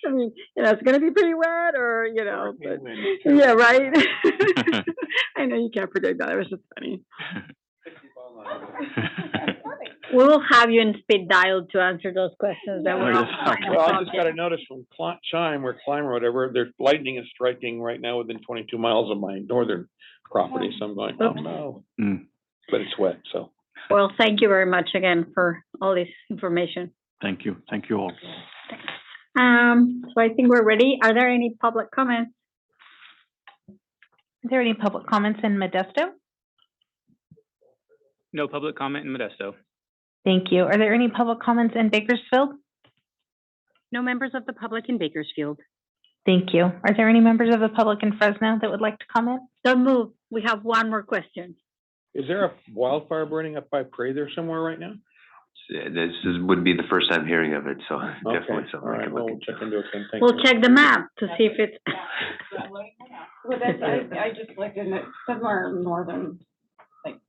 I mean, it's going to be pretty wet, or but, yeah, right. I know you can't predict that. It was just funny. We will have you in speed dial to answer those questions. That were I just got a notice from Chime or Climb or whatever. Their lightning is striking right now within 22 miles of my northern property. So I'm going, oh no. But it's wet, so. Well, thank you very much again for all this information. Thank you. Thank you all. So I think we're ready. Are there any public comments? Are there any public comments in Modesto? No public comment in Modesto. Thank you. Are there any public comments in Bakersfield? No members of the public in Bakersfield. Thank you. Are there any members of the public in Fresno that would like to comment? Don't move. We have one more question. Is there a wildfire burning up by Prather somewhere right now? This would be the first time hearing of it, so definitely something. All right, we'll check into it then. We'll check the map to see if it's. Well, I just looked in it somewhere northern, like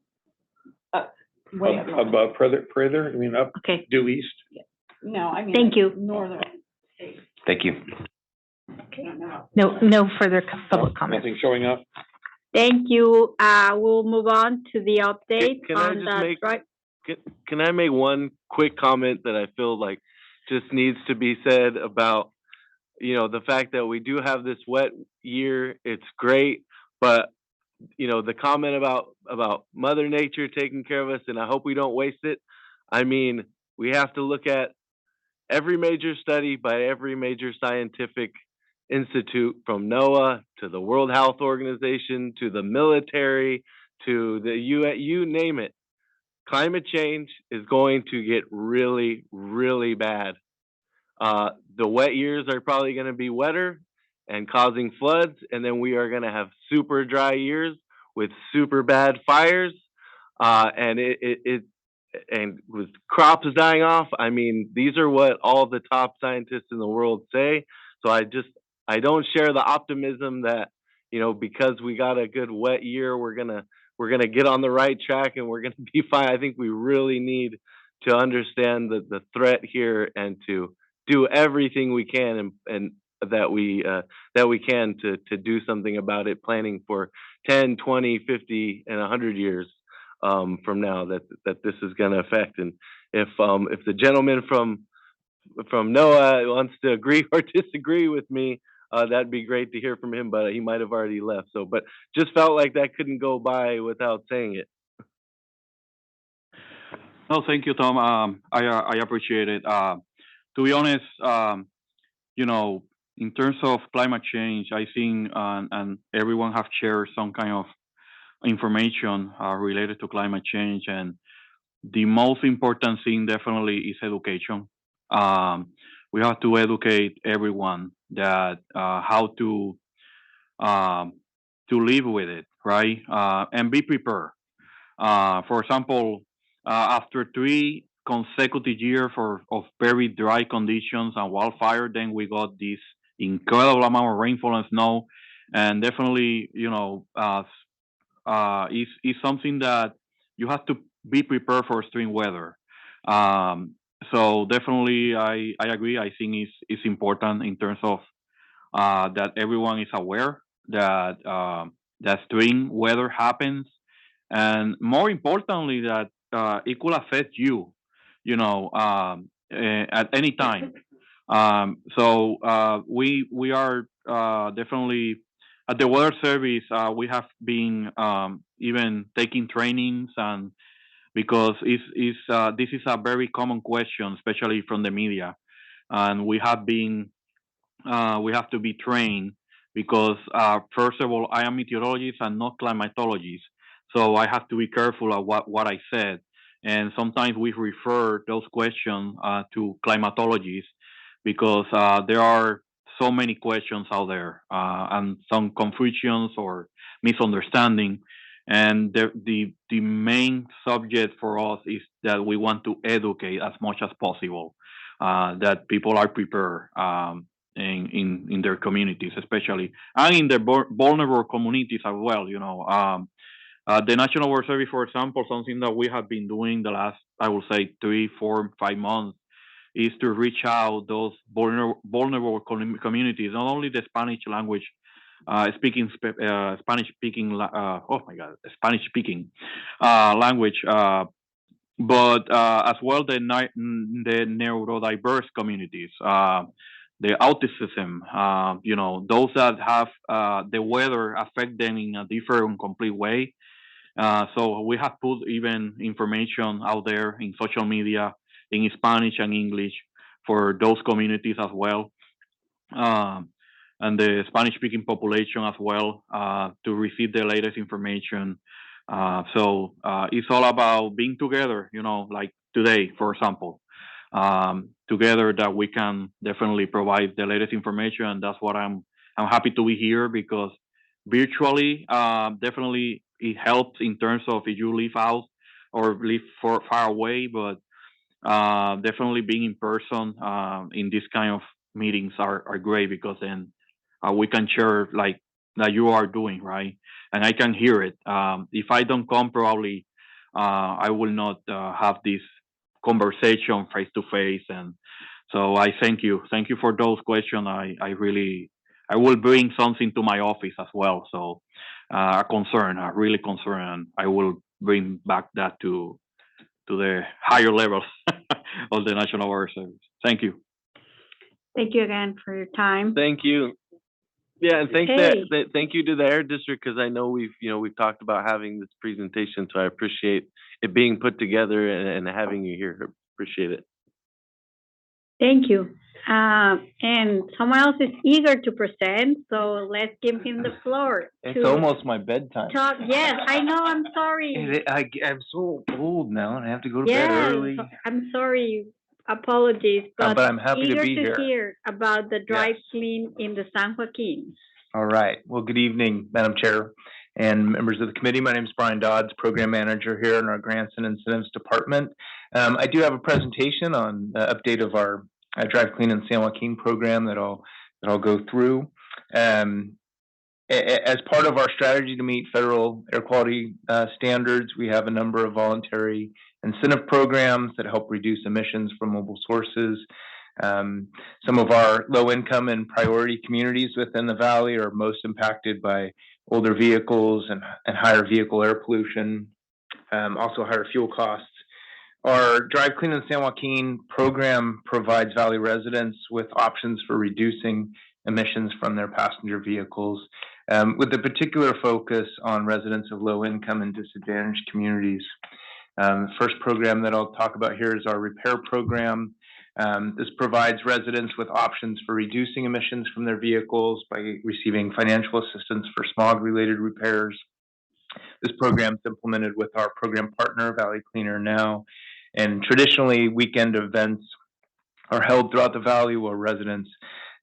way up north. Above Prather? I mean up due east? No, I mean. Thank you. Northern. Thank you. No further public comments. Nothing showing up? Thank you. We'll move on to the update on that. Can I make one quick comment that I feel like just needs to be said about, the fact that we do have this wet year. It's great, but the comment about Mother Nature taking care of us, and I hope we don't waste it. I mean, we have to look at every major study by every major scientific institute, from NOAA to the World Health Organization to the military to the you name it. Climate change is going to get really, really bad. The wet years are probably going to be wetter and causing floods, and then we are going to have super dry years with super bad fires. And and with crops dying off, I mean, these are what all the top scientists in the world say. So I don't share the optimism that, because we got a good wet year, we're gonna get on the right track and we're gonna be fine. I think we really need to understand the threat here and to do everything we can and that we can to do something about it, planning for 10, 20, 50, and 100 years from now that this is going to affect. And if the gentleman from NOAA wants to agree or disagree with me, that'd be great to hear from him. But he might have already left. So, but just felt like that couldn't go by without saying it. No, thank you, Tom. I appreciate it. To be honest, in terms of climate change, I think, and everyone have shared some kind of information related to climate change, and the most important thing definitely is education. We have to educate everyone that how to live with it, right? And be prepared. For example, after 3 consecutive years of very dry conditions and wildfire, then we got this incredible amount of rainfall and snow, and definitely, is something that you have to be prepared for extreme weather. So definitely, I agree. I think it's important in terms of that everyone is aware that that extreme weather happens, and more importantly, that it could affect you, at any time. So we are definitely at the Weather Service. We have been even taking trainings, and because this is a very common question, especially from the media, and we have to be trained because first of all, I am meteorologist and not climatologist, so I have to be careful of what I said. And sometimes we refer those questions to climatologists because there are so many questions out there and some confusions or misunderstanding. And the main subject for us is that we want to educate as much as possible, that people are prepared in their communities, especially, and in the vulnerable communities as well. The National Weather Service, for example, something that we have been doing the last, I would say, 3, 4, 5 months, is to reach out those vulnerable communities, not only the Spanish language Spanish speaking language, but as well the neurodiverse communities, the autism, those that have the weather affect them in a different, complete way. So we have put even information out there in social media in Spanish and English for those communities as well, and the Spanish-speaking population as well, to receive the latest information. So it's all about being together, like today, for example, together that we can definitely provide the latest information, and that's what I'm happy to be here because virtually, definitely it helps in terms of if you live out or live far away, but definitely being in person in this kind of meetings are great because then we can share like that you are doing, right, and I can hear it. If I don't come, probably I will not have this conversation face to face, and so I thank you for those questions. I will bring something to my office as well. So a really concern, and I will bring back that to the higher levels of the National Weather Service. Thank you. Thank you again for your time. Thank you. Yeah, and Okay. thank you to the Air District because I know we've talked about having this presentation, so I appreciate it being put together and having you here. Appreciate it. Thank you. And someone else is eager to present, so let's give him the floor. It's almost my bedtime. Talk. Yes, I know. I'm sorry. I'm so old now, and I have to go to Yes, bed early. I'm sorry. Apologies, but I'm happy to be eager here. to hear about the dry Yes. clean in the San Joaquin. All right. Well, good evening, Madam Chair, and members of the committee. My name is Brian Dodds, Program Manager here in our Grants and Incentives Department. I do have a presentation on the update of our Drive Clean in San Joaquin program that I'll go through. As part of our strategy to meet federal air quality standards, we have a number of voluntary incentive programs that help reduce emissions from mobile sources. Some of our low-income and priority communities within the valley are most impacted by older vehicles and higher vehicle air pollution, also higher fuel costs. Our Drive Clean in San Joaquin program provides Valley residents with options for reducing emissions from their passenger vehicles, with a particular focus on residents of low income and disadvantaged communities. The first program that I'll talk about here is our repair program. This provides residents with options for reducing emissions from their vehicles by receiving financial assistance for smog-related repairs. This program is implemented with our program partner, Valley Cleaner Now, and traditionally weekend events are held throughout the valley where residents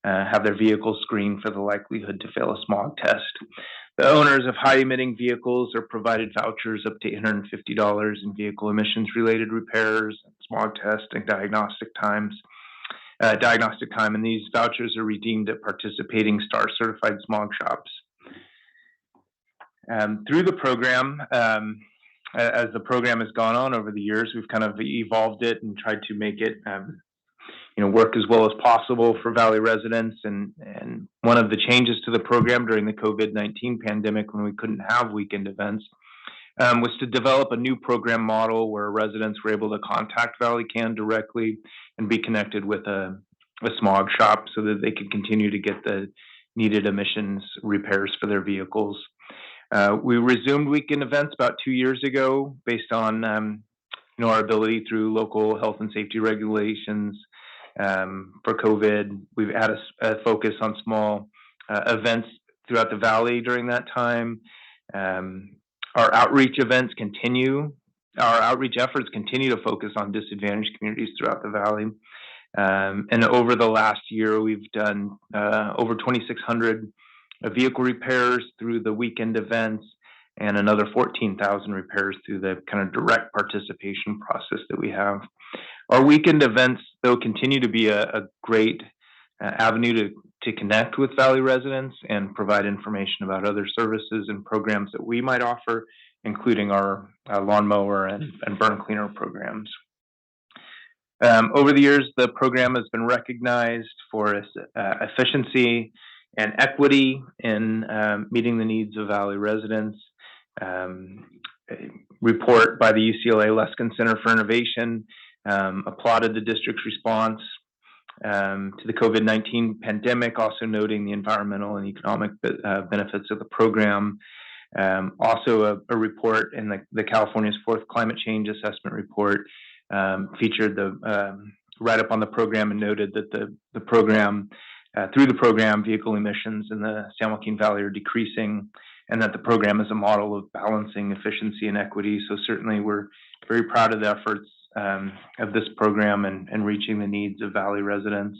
have their vehicles screened for the likelihood to fail a smog test. The owners of high-emitting vehicles are provided vouchers up to $850 in vehicle emissions-related repairs, smog test, and diagnostic time, and these vouchers are redeemed at participating STAR-certified smog shops. Through the program, as the program has gone on over the years, we've kind of evolved it and tried to make it work as well as possible for Valley residents. And one of the changes to the program during the COVID-19 pandemic, when we couldn't have weekend events, was to develop a new program model where residents were able to contact Valley CAN directly and be connected with a smog shop so that they could continue to get the needed emissions repairs for their vehicles. We resumed weekend events about 2 years ago based on our ability through local health and safety regulations. For COVID, we've had a focus on small events throughout the valley during that time. Our outreach efforts continue to focus on disadvantaged communities throughout the valley. And over the last year, we've done over 2,600 vehicle repairs through the weekend events and another 14,000 repairs through the kind of direct participation process that we have. Our weekend events, though, continue to be a great avenue to connect with Valley residents and provide information about other services and programs that we might offer, including our lawnmower and burn cleaner programs. Over the years, the program has been recognized for its efficiency and equity in meeting the needs of Valley residents. A report by the UCLA Luskin Center for Innovation applauded the district's response to the COVID-19 pandemic, also noting the environmental and economic benefits of the program. Also, a report in the California's fourth climate change assessment report featured the write-up on the program and noted that the program, through the program, vehicle emissions in the San Joaquin Valley are decreasing, and that the program is a model of balancing efficiency and equity. So certainly we're very proud of the efforts of this program and reaching the needs of Valley residents.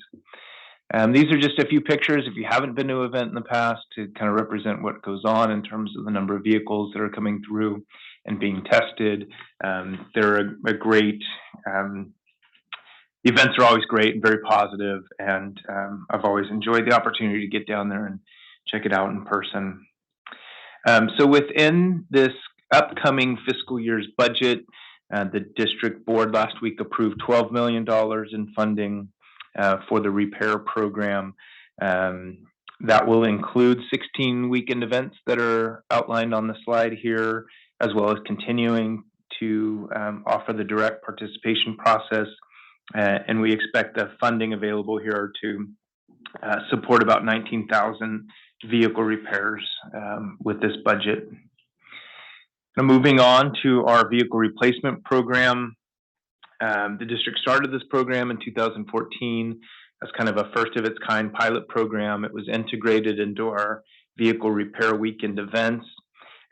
These are just a few pictures, if you haven't been to an event in the past, to kind of represent what goes on in terms of the number of vehicles that are coming through and being tested. They're a great, the events are always great and very positive, and I've always enjoyed the opportunity to get down there and check it out in person. So within this upcoming fiscal year's budget, the district board last week approved $12 million in funding for the repair program. That will include 16 weekend events that are outlined on the slide here, as well as continuing to offer the direct participation process. And we expect the funding available here to support about 19,000 vehicle repairs with this budget. Now, moving on to our vehicle replacement program. The district started this program in 2014 as kind of a first of its kind pilot program. It was integrated into our vehicle repair weekend events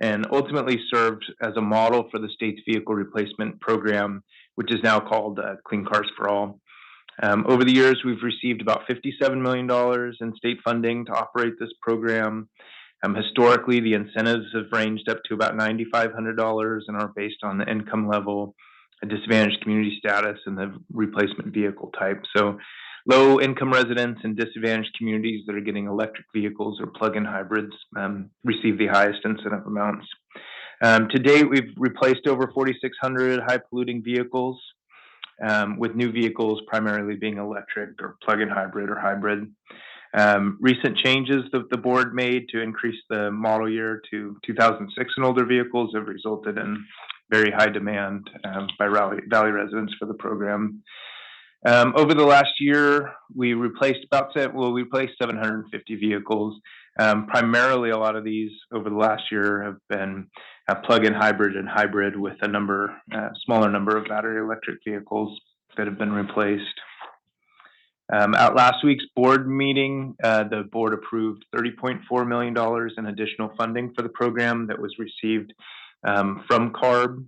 and ultimately served as a model for the state's vehicle replacement program, which is now called Clean Cars for All. Over the years, we've received about $57 million in state funding to operate this program. Historically, the incentives have ranged up to about $9,500 and are based on the income level, a disadvantaged community status, and the replacement vehicle type. So low income residents in disadvantaged communities that are getting electric vehicles or plug-in hybrids receive the highest incentive amounts. To date, we've replaced over 4,600 high polluting vehicles, with new vehicles primarily being electric or plug-in hybrid or hybrid. Recent changes that the board made to increase the model year to 2006 and older vehicles have resulted in very high demand by Valley residents for the program. Over the last year, we replaced 750 vehicles. Primarily, a lot of these over the last year have been plug-in hybrid and hybrid, with a smaller number of battery electric vehicles that have been replaced. At last week's board meeting, the board approved $30.4 million in additional funding for the program that was received from CARB.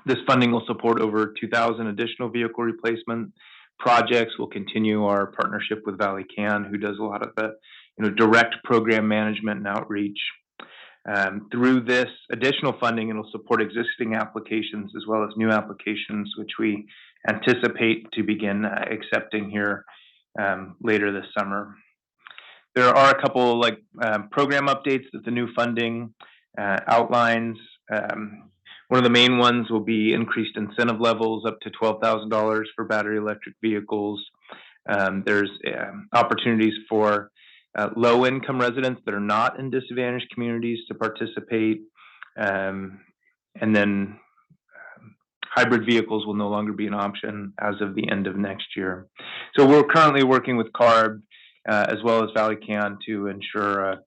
This funding will support over 2,000 additional vehicle replacement projects. We'll continue our partnership with Valley Can, who does a lot of the direct program management and outreach. Through this additional funding, it'll support existing applications as well as new applications, which we anticipate to begin accepting here later this summer. There are a couple program updates that the new funding outlines. One of the main ones will be increased incentive levels up to $12,000 for battery electric vehicles. There's opportunities for low-income residents that are not in disadvantaged communities to participate. And then hybrid vehicles will no longer be an option as of the end of next year. So we're currently working with CARB as well as Valley Can to ensure an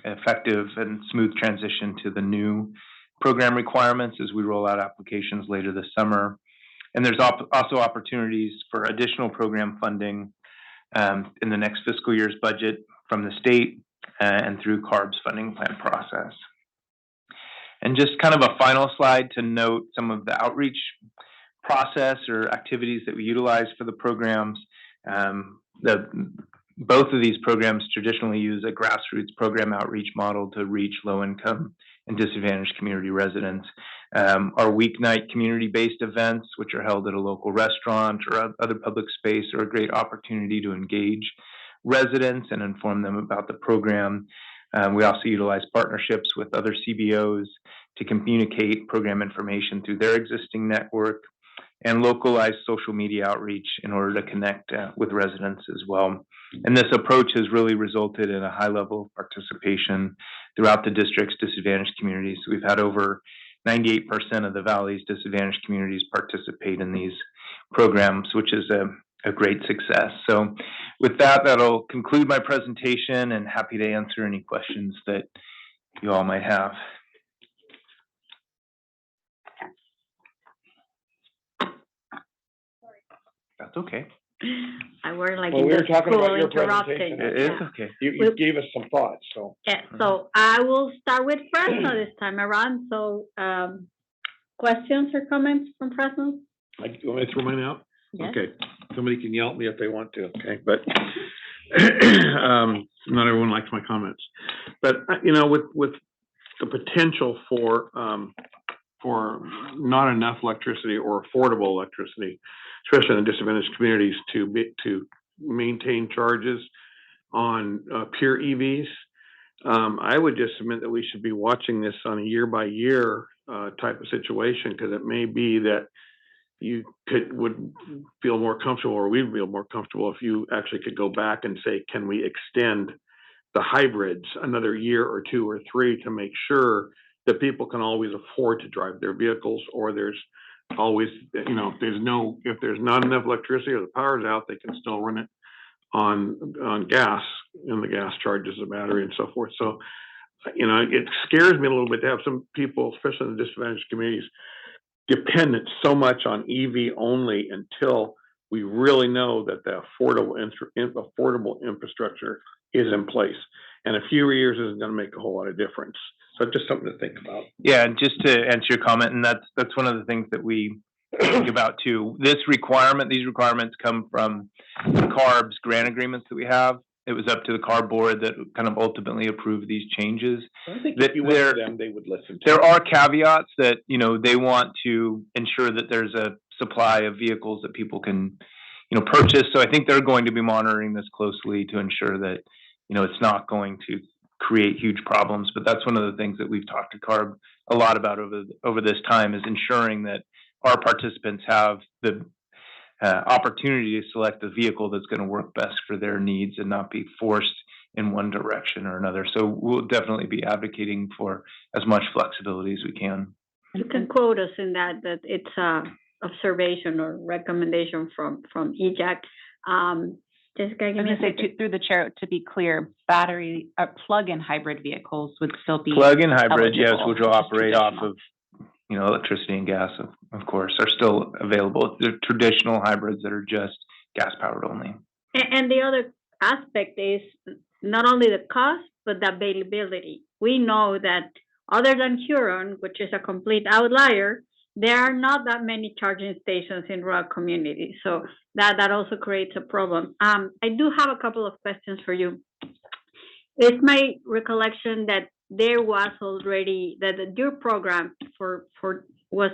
effective and smooth transition to the new program requirements as we roll out applications later this summer. And there's also opportunities for additional program funding in the next fiscal year's budget from the state and through CARB's funding plan process. And just kind of a final slide to note some of the outreach process or activities that we utilize for the programs. Both of these programs traditionally use a grassroots program outreach model to reach low-income and disadvantaged community residents. Our weeknight community-based events, which are held at a local restaurant or other public space, are a great opportunity to engage residents and inform them about the program. We also utilize partnerships with other CBOs to communicate program information through their existing network, and localized social media outreach in order to connect with residents as well. And this approach has really resulted in a high level of participation throughout the district's disadvantaged communities. We've had over 98% of the Valley's disadvantaged communities participate in these programs, which is a great success. So with that, that'll conclude my presentation, and happy to answer any questions that you all might have. That's okay. I were like Well, in we were the talking school about your interrupting. presentation. It's okay. You gave us some thoughts, so. Yeah, so I will start with Fresno this time around. So questions or comments from Fresno? You want me to throw mine out? Yes. Okay, somebody can yell at me if they want to, okay, but not everyone likes my comments. But, with the potential for not enough electricity or affordable electricity, especially in disadvantaged communities, to maintain charges on pure EVs, I would just submit that we should be watching this on a year-by-year type of situation, because it may be that you would feel more comfortable, or we'd feel more comfortable if you actually could go back and say, can we extend the hybrids another year or two or three to make sure that people can always afford to drive their vehicles, or there's always, if there's not enough electricity or the power's out, they can still run it on gas, and the gas charges the battery and so forth. So, it scares me a little bit to have some people, especially in the disadvantaged communities, dependent so much on EV only until we really know that the affordable infrastructure is in place. And a few years isn't going to make a whole lot of difference. So just something to think about. Yeah, and just to answer your comment, and that's one of the things that we think about too. These requirements come from CARB's grant agreements that we have. it was up to the CAR board that kind of ultimately approved these changes. I think if you went to them, they would listen. There are caveats that, they want to ensure that there's a supply of vehicles that people can, purchase. So I think they're going to be monitoring this closely to ensure that, it's not going to create huge problems. But that's one of the things that we've talked to CARB a lot about over this time, is ensuring that our participants have the opportunity to select the vehicle that's going to work best for their needs and not be forced in one direction or another. So we'll definitely be advocating for as much flexibility as we can. You can quote us in that it's a observation or recommendation from EJAG. Jessica, I was going to say, through the chair, to be clear, battery plug-in hybrid vehicles would still be plug-in hybrid, yes, eligible, which will operate off of electricity and gas, of course, are still available. The traditional hybrids that are just gas powered only. And the other aspect is not only the cost, but the availability. We know that other than Huron, which is a complete outlier, there are not that many charging stations in rural communities. So that also creates a problem. I do have a couple of questions for you. It's my recollection that there was already that your program was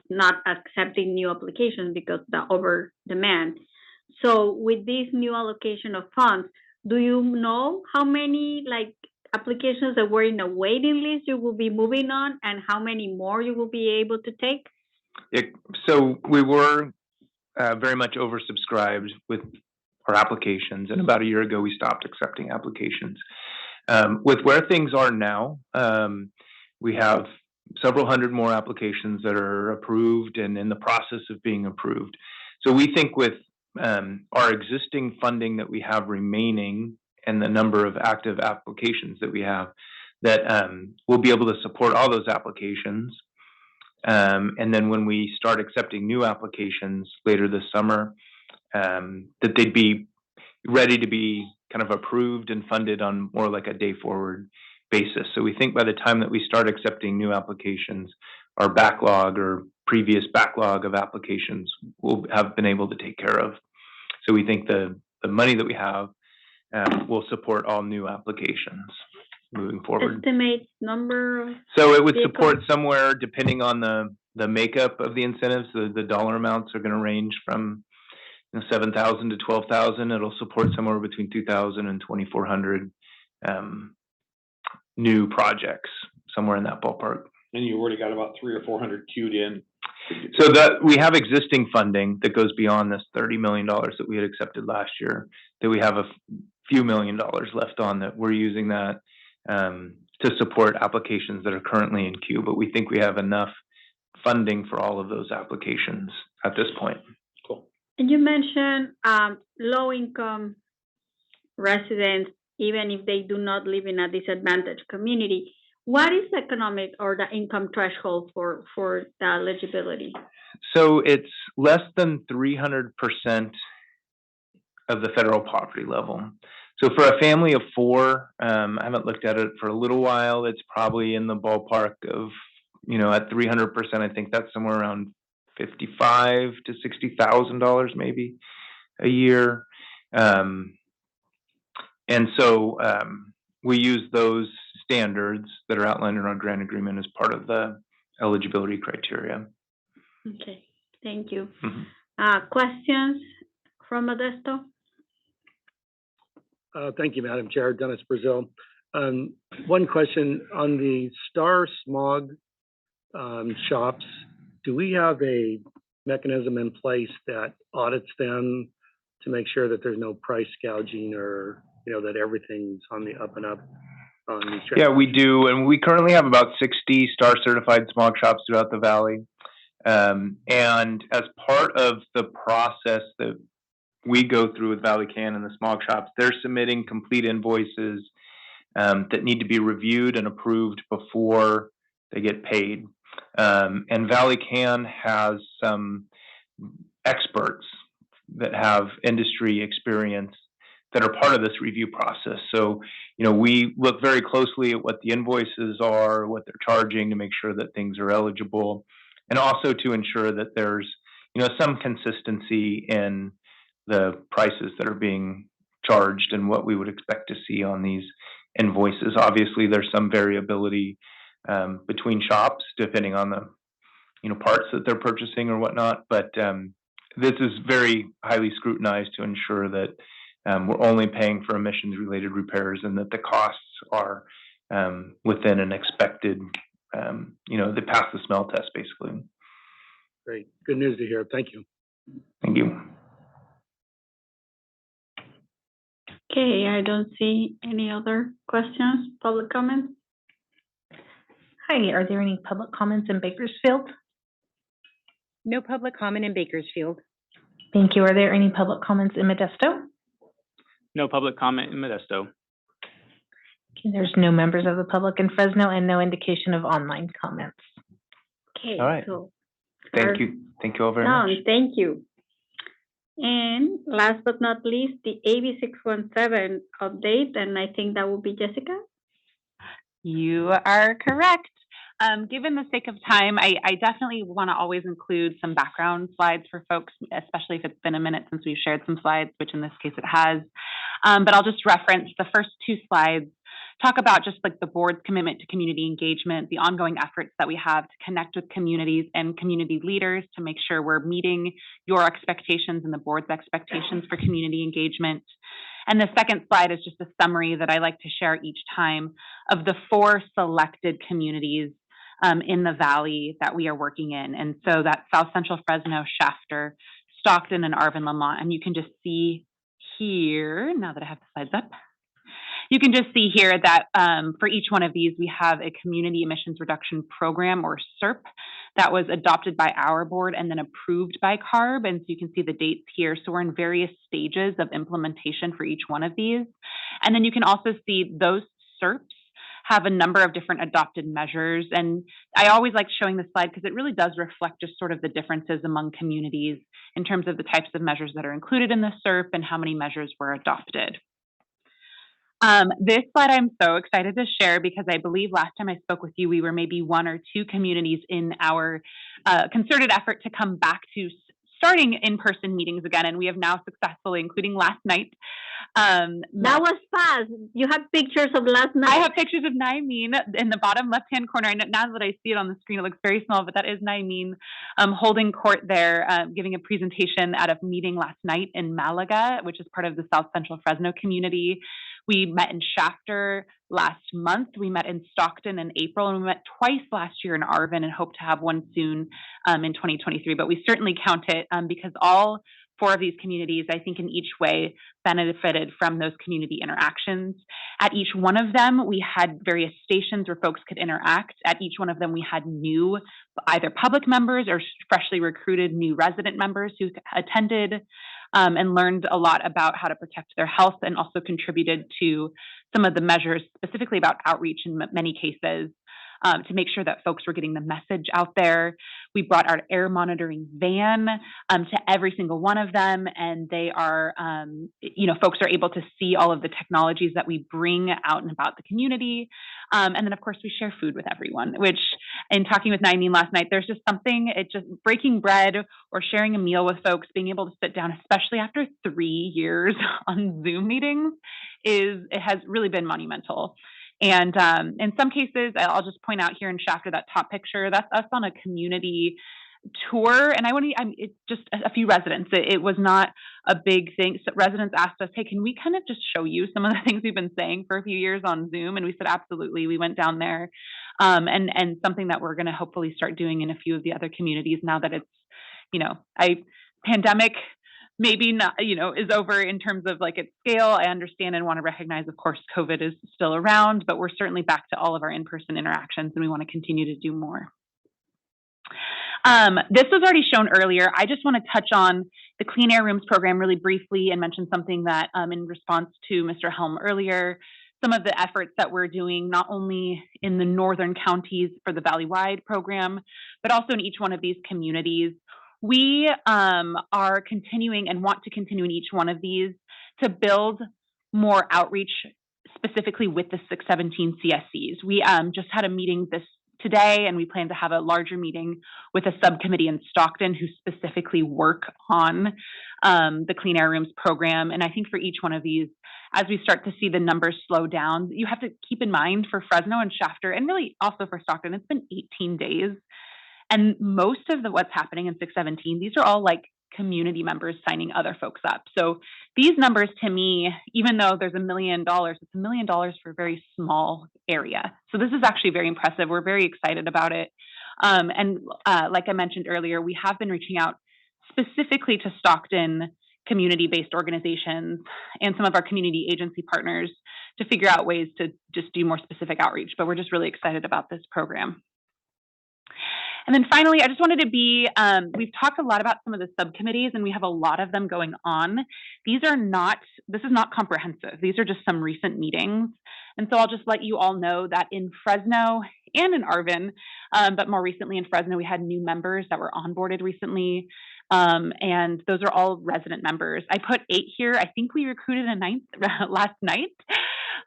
not accepting new applications because the over demand. So with this new allocation of funds, do you know how many applications that were in a waiting list you will be moving on, and how many more you will be able to take? So we were very much oversubscribed with our applications, and about a year ago we stopped accepting applications. With where things are now, we have several hundred more applications that are approved and in the process of being approved. So we think with our existing funding that we have remaining and the number of active applications that we have, that we'll be able to support all those applications. And then when we start accepting new applications later this summer, that they'd be ready to be kind of approved and funded on more like a day forward basis. So we think by the time that we start accepting new applications, our backlog or previous backlog of applications will have been able to take care of. So we think the money that we have will support all new applications moving forward. Estimate number? So it would support somewhere, depending on the makeup of the incentives, the dollar amounts are going to range from $7,000 to $12,000. It'll support somewhere between 2,000 and 2,400 new projects, somewhere in that ballpark. And you already got about 300 or 400 queued in. So that we have existing funding that goes beyond this $30 million that we had accepted last year, that we have a few $1 million left on, that we're using that to support applications that are currently in queue. But we think we have enough funding for all of those applications at this point. Cool. And you mentioned low-income residents, even if they do not live in a disadvantaged community. What is the economic or the income threshold for the eligibility? So it's less than 300% of the federal poverty level. So for a family of four, I haven't looked at it for a little while. It's probably in the ballpark of, at 300%, I think that's somewhere around $55,000 to $60,000 maybe a year. And so we use those standards that are outlined in our grant agreement as part of the eligibility criteria. Okay, thank you. Mm-hmm. Questions from Modesto? Thank you, Madam Chair. Dennis Brazil. One question on the Star Smog shops. Do we have a mechanism in place that audits them to make sure that there's no price gouging, or that everything's on the up and up on these trails? Yeah, we do, and we currently have about 60 Star certified smog shops throughout the valley. And as part of the process that we go through with Valley Can and the smog shops, they're submitting complete invoices that need to be reviewed and approved before they get paid. And Valley Can has some experts that have industry experience that are part of this review process. So, we look very closely at what the invoices are, what they're charging, to make sure that things are eligible, and also to ensure that there's, some consistency in the prices that are being charged and what we would expect to see on these invoices. Obviously, there's some variability between shops depending on the parts that they're purchasing or whatnot, but this is very highly scrutinized to ensure that we're only paying for emissions-related repairs and that the costs are within an expected, they pass the smell test, basically. Great. Good news to hear. Thank you. Thank you. Okay, I don't see any other questions, public comments. Hi, are there any public comments in Bakersfield? No public comment in Bakersfield. Thank you. Are there any public comments in Modesto? No public comment in Modesto. Okay, there's no members of the public in Fresno and no indication of online comments. Okay, All right. so Thank you. Thank you all very much. thank you. And last but not least, the AB 617 update, and I think that will be Jessica. You are correct. Given the sake of time, I definitely want to always include some background slides for folks, especially if it's been a minute since we've shared some slides, which in this case it has. But I'll just reference the first two slides, talk about just like the board's commitment to community engagement, the ongoing efforts that we have to connect with communities and community leaders to make sure we're meeting your expectations and the board's expectations for community engagement. And the second slide is just a summary that I like to share each time of the 4 selected communities in the valley that we are working in. And so that's South Central Fresno, Shafter, Stockton, and Arvin Lamont. And you can just see here, now that I have the slides up, you can just see here that for each one of these, we have a community emissions reduction program, or CERP, that was adopted by our board and then approved by CARB. And so you can see the dates here. So we're in various stages of implementation for each one of these. And then you can also see those CERPs have a number of different adopted measures. And I always like showing this slide because it really does reflect just sort of the differences among communities in terms of the types of measures that are included in the CERP and how many measures were adopted. This slide I'm so excited to share because I believe last time I spoke with you, we were maybe 1 or 2 communities in our concerted effort to come back to starting in-person meetings again, and we have now successfully, including last night. That was fast. You have pictures of last night. I have pictures of Naimeen in the bottom left-hand corner. Now that I see it on the screen, it looks very small, but that is Naimeen holding court there, giving a presentation at a meeting last night in Malaga, which is part of the South Central Fresno community. We met in Shafter last month. We met in Stockton in April, and we met twice last year in Arvin and hope to have one soon in 2023. But we certainly count it because all 4 of these communities, I think in each way, benefited from those community interactions. At each one of them, we had various stations where folks could interact. At each one of them, we had new, either public members or freshly recruited new resident members who attended and learned a lot about how to protect their health, and also contributed to some of the measures specifically about outreach in many cases to make sure that folks were getting the message out there. We brought our air monitoring van to every single one of them, and they are, folks are able to see all of the technologies that we bring out and about the community. And then, of course, we share food with everyone, which, in talking with Naimeen last night, there's just something, it's just breaking bread or sharing a meal with folks, being able to sit down, especially after 3 years on Zoom meetings, it has really been monumental. And in some cases, I'll just point out here in Shafter, that top picture, that's us on a community tour. And it's just a few residents. It was not a big thing. So residents asked us, hey, can we kind of just show you some of the things we've been saying for a few years on Zoom? And we said, absolutely. We went down there and something that we're going to hopefully start doing in a few of the other communities now that it's, pandemic maybe not, is over in terms of like its scale. I understand and want to recognize, of course, COVID is still around, but we're certainly back to all of our in-person interactions, and we want to continue to do more. This was already shown earlier. I just want to touch on the Clean Air Rooms program really briefly and mention something that in response to Mr. Helm earlier, some of the efforts that we're doing, not only in the northern counties for the Valley-wide program, but also in each one of these communities. We are continuing and want to continue in each one of these to build more outreach specifically with the 617 CSCs. We just had a meeting this today, and we plan to have a larger meeting with a subcommittee in Stockton who specifically work on the Clean Air Rooms program. And I think for each one of these, as we start to see the numbers slow down, you have to keep in mind for Fresno and Shafter, and really also for Stockton, it's been 18 days. And most of what's happening in 617, these are all like community members signing other folks up. So these numbers to me, even though there's $1 million, it's $1 million for a very small area. So this is actually very impressive. We're very excited about it. Like I mentioned earlier, we have been reaching out specifically to Stockton community-based organizations and some of our community agency partners to figure out ways to just do more specific outreach. But we're just really excited about this program. And then finally, I just wanted to we've talked a lot about some of the subcommittees, and we have a lot of them going on. This is not comprehensive. These are just some recent meetings. And so I'll just let you all know that in Fresno and in Arvin, but more recently in Fresno, we had new members that were onboarded recently. And those are all resident members. I put 8 here. I think we recruited a 9th last night.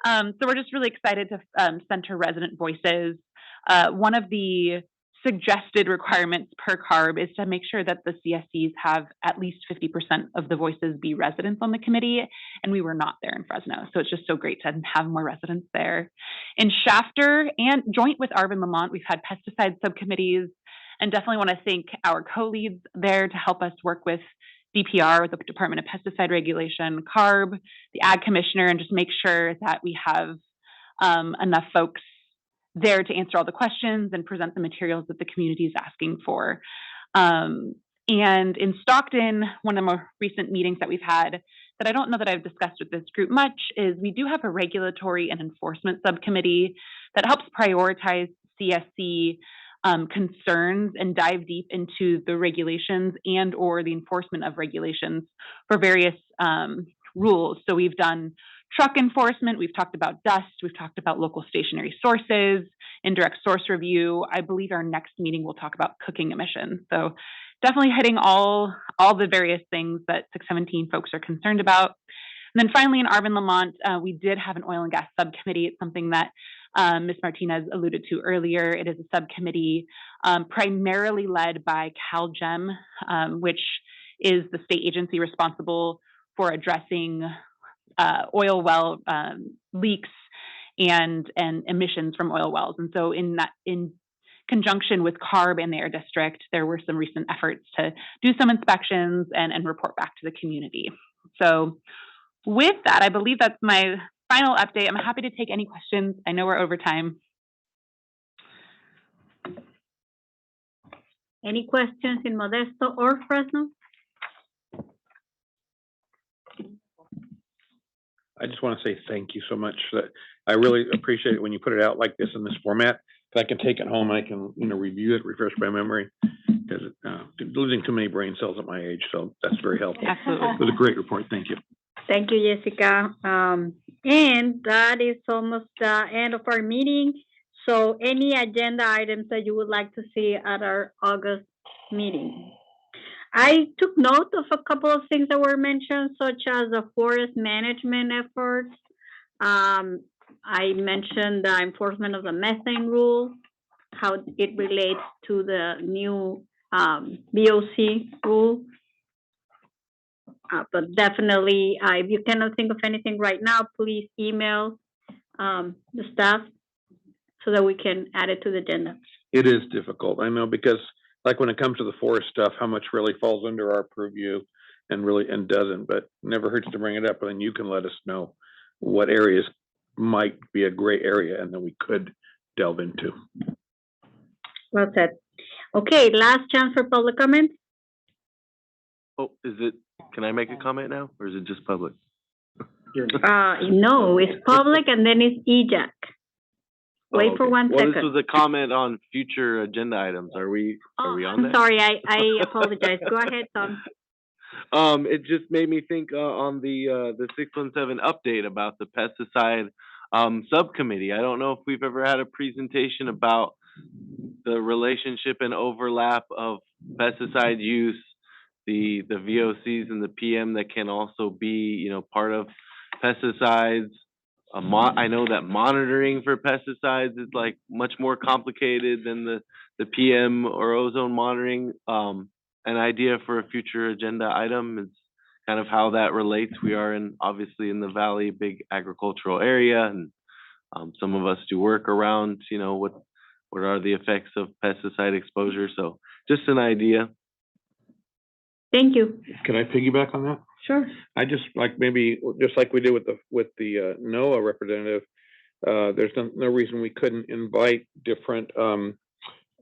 So we're just really excited to center resident voices. One of the suggested requirements per CARB is to make sure that the CSCs have at least 50% of the voices be residents on the committee, and we were not there in Fresno, so it's just so great to have more residents there. In Shafter and joint with Arvin Lamont, we've had pesticide subcommittees, and definitely want to thank our co-leads there to help us work with DPR, with the Department of Pesticide Regulation, CARB, the Ag Commissioner, and just make sure that we have enough folks there to answer all the questions and present the materials that the community is asking for. And in Stockton, one of the more recent meetings that we've had that I don't know that I've discussed with this group much is we do have a regulatory and enforcement subcommittee that helps prioritize CSC concerns and dive deep into the regulations and or the enforcement of regulations for various rules. So we've done truck enforcement, we've talked about dust, we've talked about local stationary sources, indirect source review. I believe our next meeting will talk about cooking emissions. So definitely hitting all the various things that 617 folks are concerned about. And then finally in Arvin Lamont, we did have an oil and gas subcommittee. It's something that Ms. Martinez alluded to earlier. It is a subcommittee primarily led by CalGEM, which is the state agency responsible for addressing oil well leaks and emissions from oil wells. And so in conjunction with CARB and the Air District, there were some recent efforts to do some inspections and report back to the community. So with that, I believe that's my final update. I'm happy to take any questions. I know we're over time. Any questions in Modesto or Fresno? I just want to say thank you so much. I really appreciate it when you put it out like this in this format. I can take it home. I can, review it, refresh my memory. Because losing too many brain cells at my age, so that's very helpful. Absolutely. It was a great report. Thank you. Thank you, Jessica. And that is almost the end of our meeting. So any agenda items that you would like to see at our August meeting? I took note of a couple of things that were mentioned, such as the forest management efforts. I mentioned the enforcement of the methane rule, how it relates to the new VOC rule. But definitely, if you cannot think of anything right now, please email the staff so that we can add it to the agenda. It is difficult, I know, because like when it comes to the forest stuff, how much really falls under our purview and doesn't, but never hurts to bring it up. And then you can let us know what areas might be a gray area and then we could delve into. Well said. Okay, last chance for public comment. Oh, can I make a comment now, or is it just public? No, it's public and then it's EJAG. Wait for 1 second. This was a comment on future agenda items. Are we on that? I'm sorry, I apologize. Go ahead, Tom. It just made me think on the 617 update about the pesticide subcommittee. I don't know if we've ever had a presentation about the relationship and overlap of pesticide use, the VOCs and the PM that can also be, part of pesticides, I know that monitoring for pesticides is like much more complicated than the PM or ozone monitoring. An idea for a future agenda item is kind of how that relates. We are obviously in the Valley, big agricultural area, and some of us do work around, what are the effects of pesticide exposure. So just an idea. Thank you. Can I piggyback on that? Sure. I just maybe just like we did with the NOAA representative, there's no reason we couldn't invite different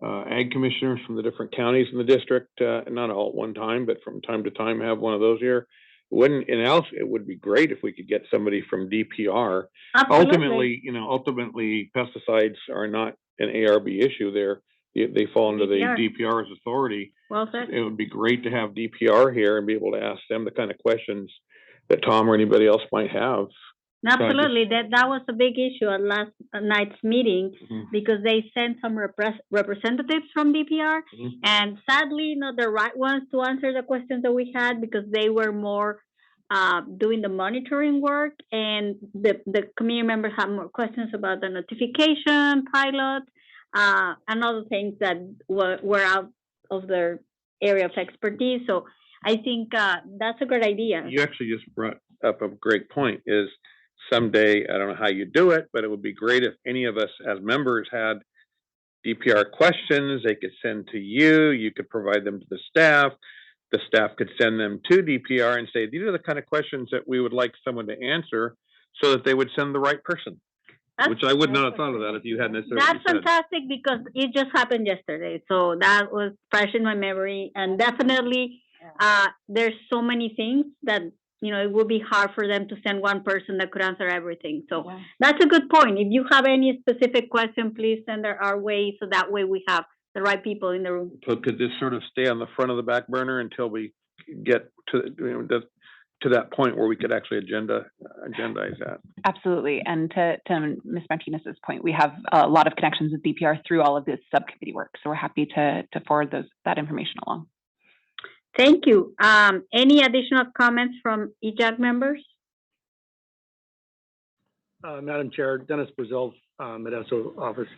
ag commissioners from the different counties in the district, not all at one time, but from time to time have one of those here. It would be great if we could get somebody from DPR. Absolutely. Ultimately, pesticides are not an ARB issue. They fall under the DPR's authority. Well said. It would be great to have DPR here and be able to ask them the kind of questions that Tom or anybody else might have. Absolutely. That was a big issue at last night's meeting, because they sent some representatives from DPR, and sadly not the right ones to answer the questions that we had, because they were more doing the monitoring work, and the community members had more questions about the notification pilot and other things that were out of their area of expertise. So I think that's a great idea. You actually just brought up a great point. Is someday, I don't know how you do it, but it would be great if any of us as members had DPR questions they could send to you. You could provide them to the staff. The staff could send them to DPR and say, these are the kind of questions that we would like someone to answer, so that they would send the right person. Which I would not have thought of that if you hadn't necessarily That's fantastic, because it just happened yesterday. So that was fresh in my memory. And definitely, there's so many things that, it would be hard for them to send one person that could answer everything. So that's a good point. If you have any specific question, please send it our way, so that way we have the right people in the room. So could this sort of stay on the front of the back burner until we get to that point where we could actually agendize that? Absolutely. And to Ms. Martinez's point, we have a lot of connections with DPR through all of this subcommittee work. So we're happy to forward that information along. Thank you. Any additional comments from EJAG members? Madam Chair, Dennis Brazil, Modesto office.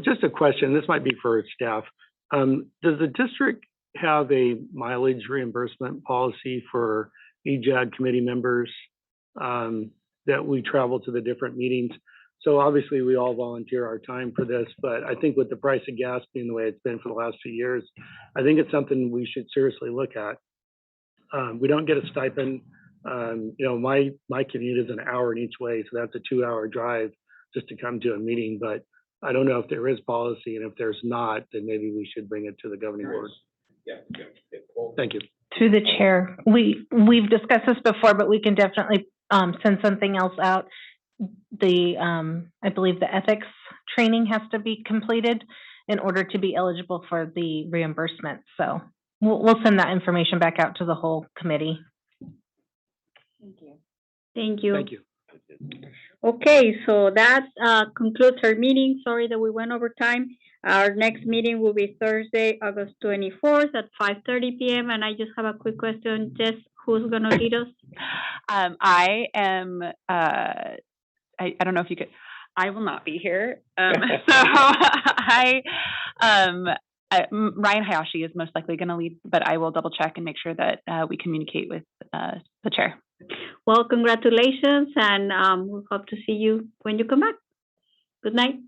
Just a question. This might be for staff. Does the district have a mileage reimbursement policy for EJAG committee members that we travel to the different meetings? So obviously we all volunteer our time for this, but I think with the price of gas being the way it's been for the last few years, I think it's something we should seriously look at. We don't get a stipend. My commute is an hour in each way, so that's a 2-hour drive just to come to a meeting. But I don't know if there is policy, and if there's not, then maybe we should bring it to the governing board. Yeah. Thank you. Through the chair, we've discussed this before, but we can definitely send something else out. I believe the ethics training has to be completed in order to be eligible for the reimbursement. So we'll send that information back out to the whole committee. Thank you. Thank you. Thank you. Okay, so that concludes our meeting. Sorry that we went over time. Our next meeting will be Thursday, August 24th at 5:30 p.m. And I just have a quick question. Jess, who's going to lead us? I am, I don't know if you could, I will not be here. Ryan Hayashi is most likely going to lead, but I will double check and make sure that we communicate with the chair. Well, congratulations, and we'll hope to see you when you come back. Good night.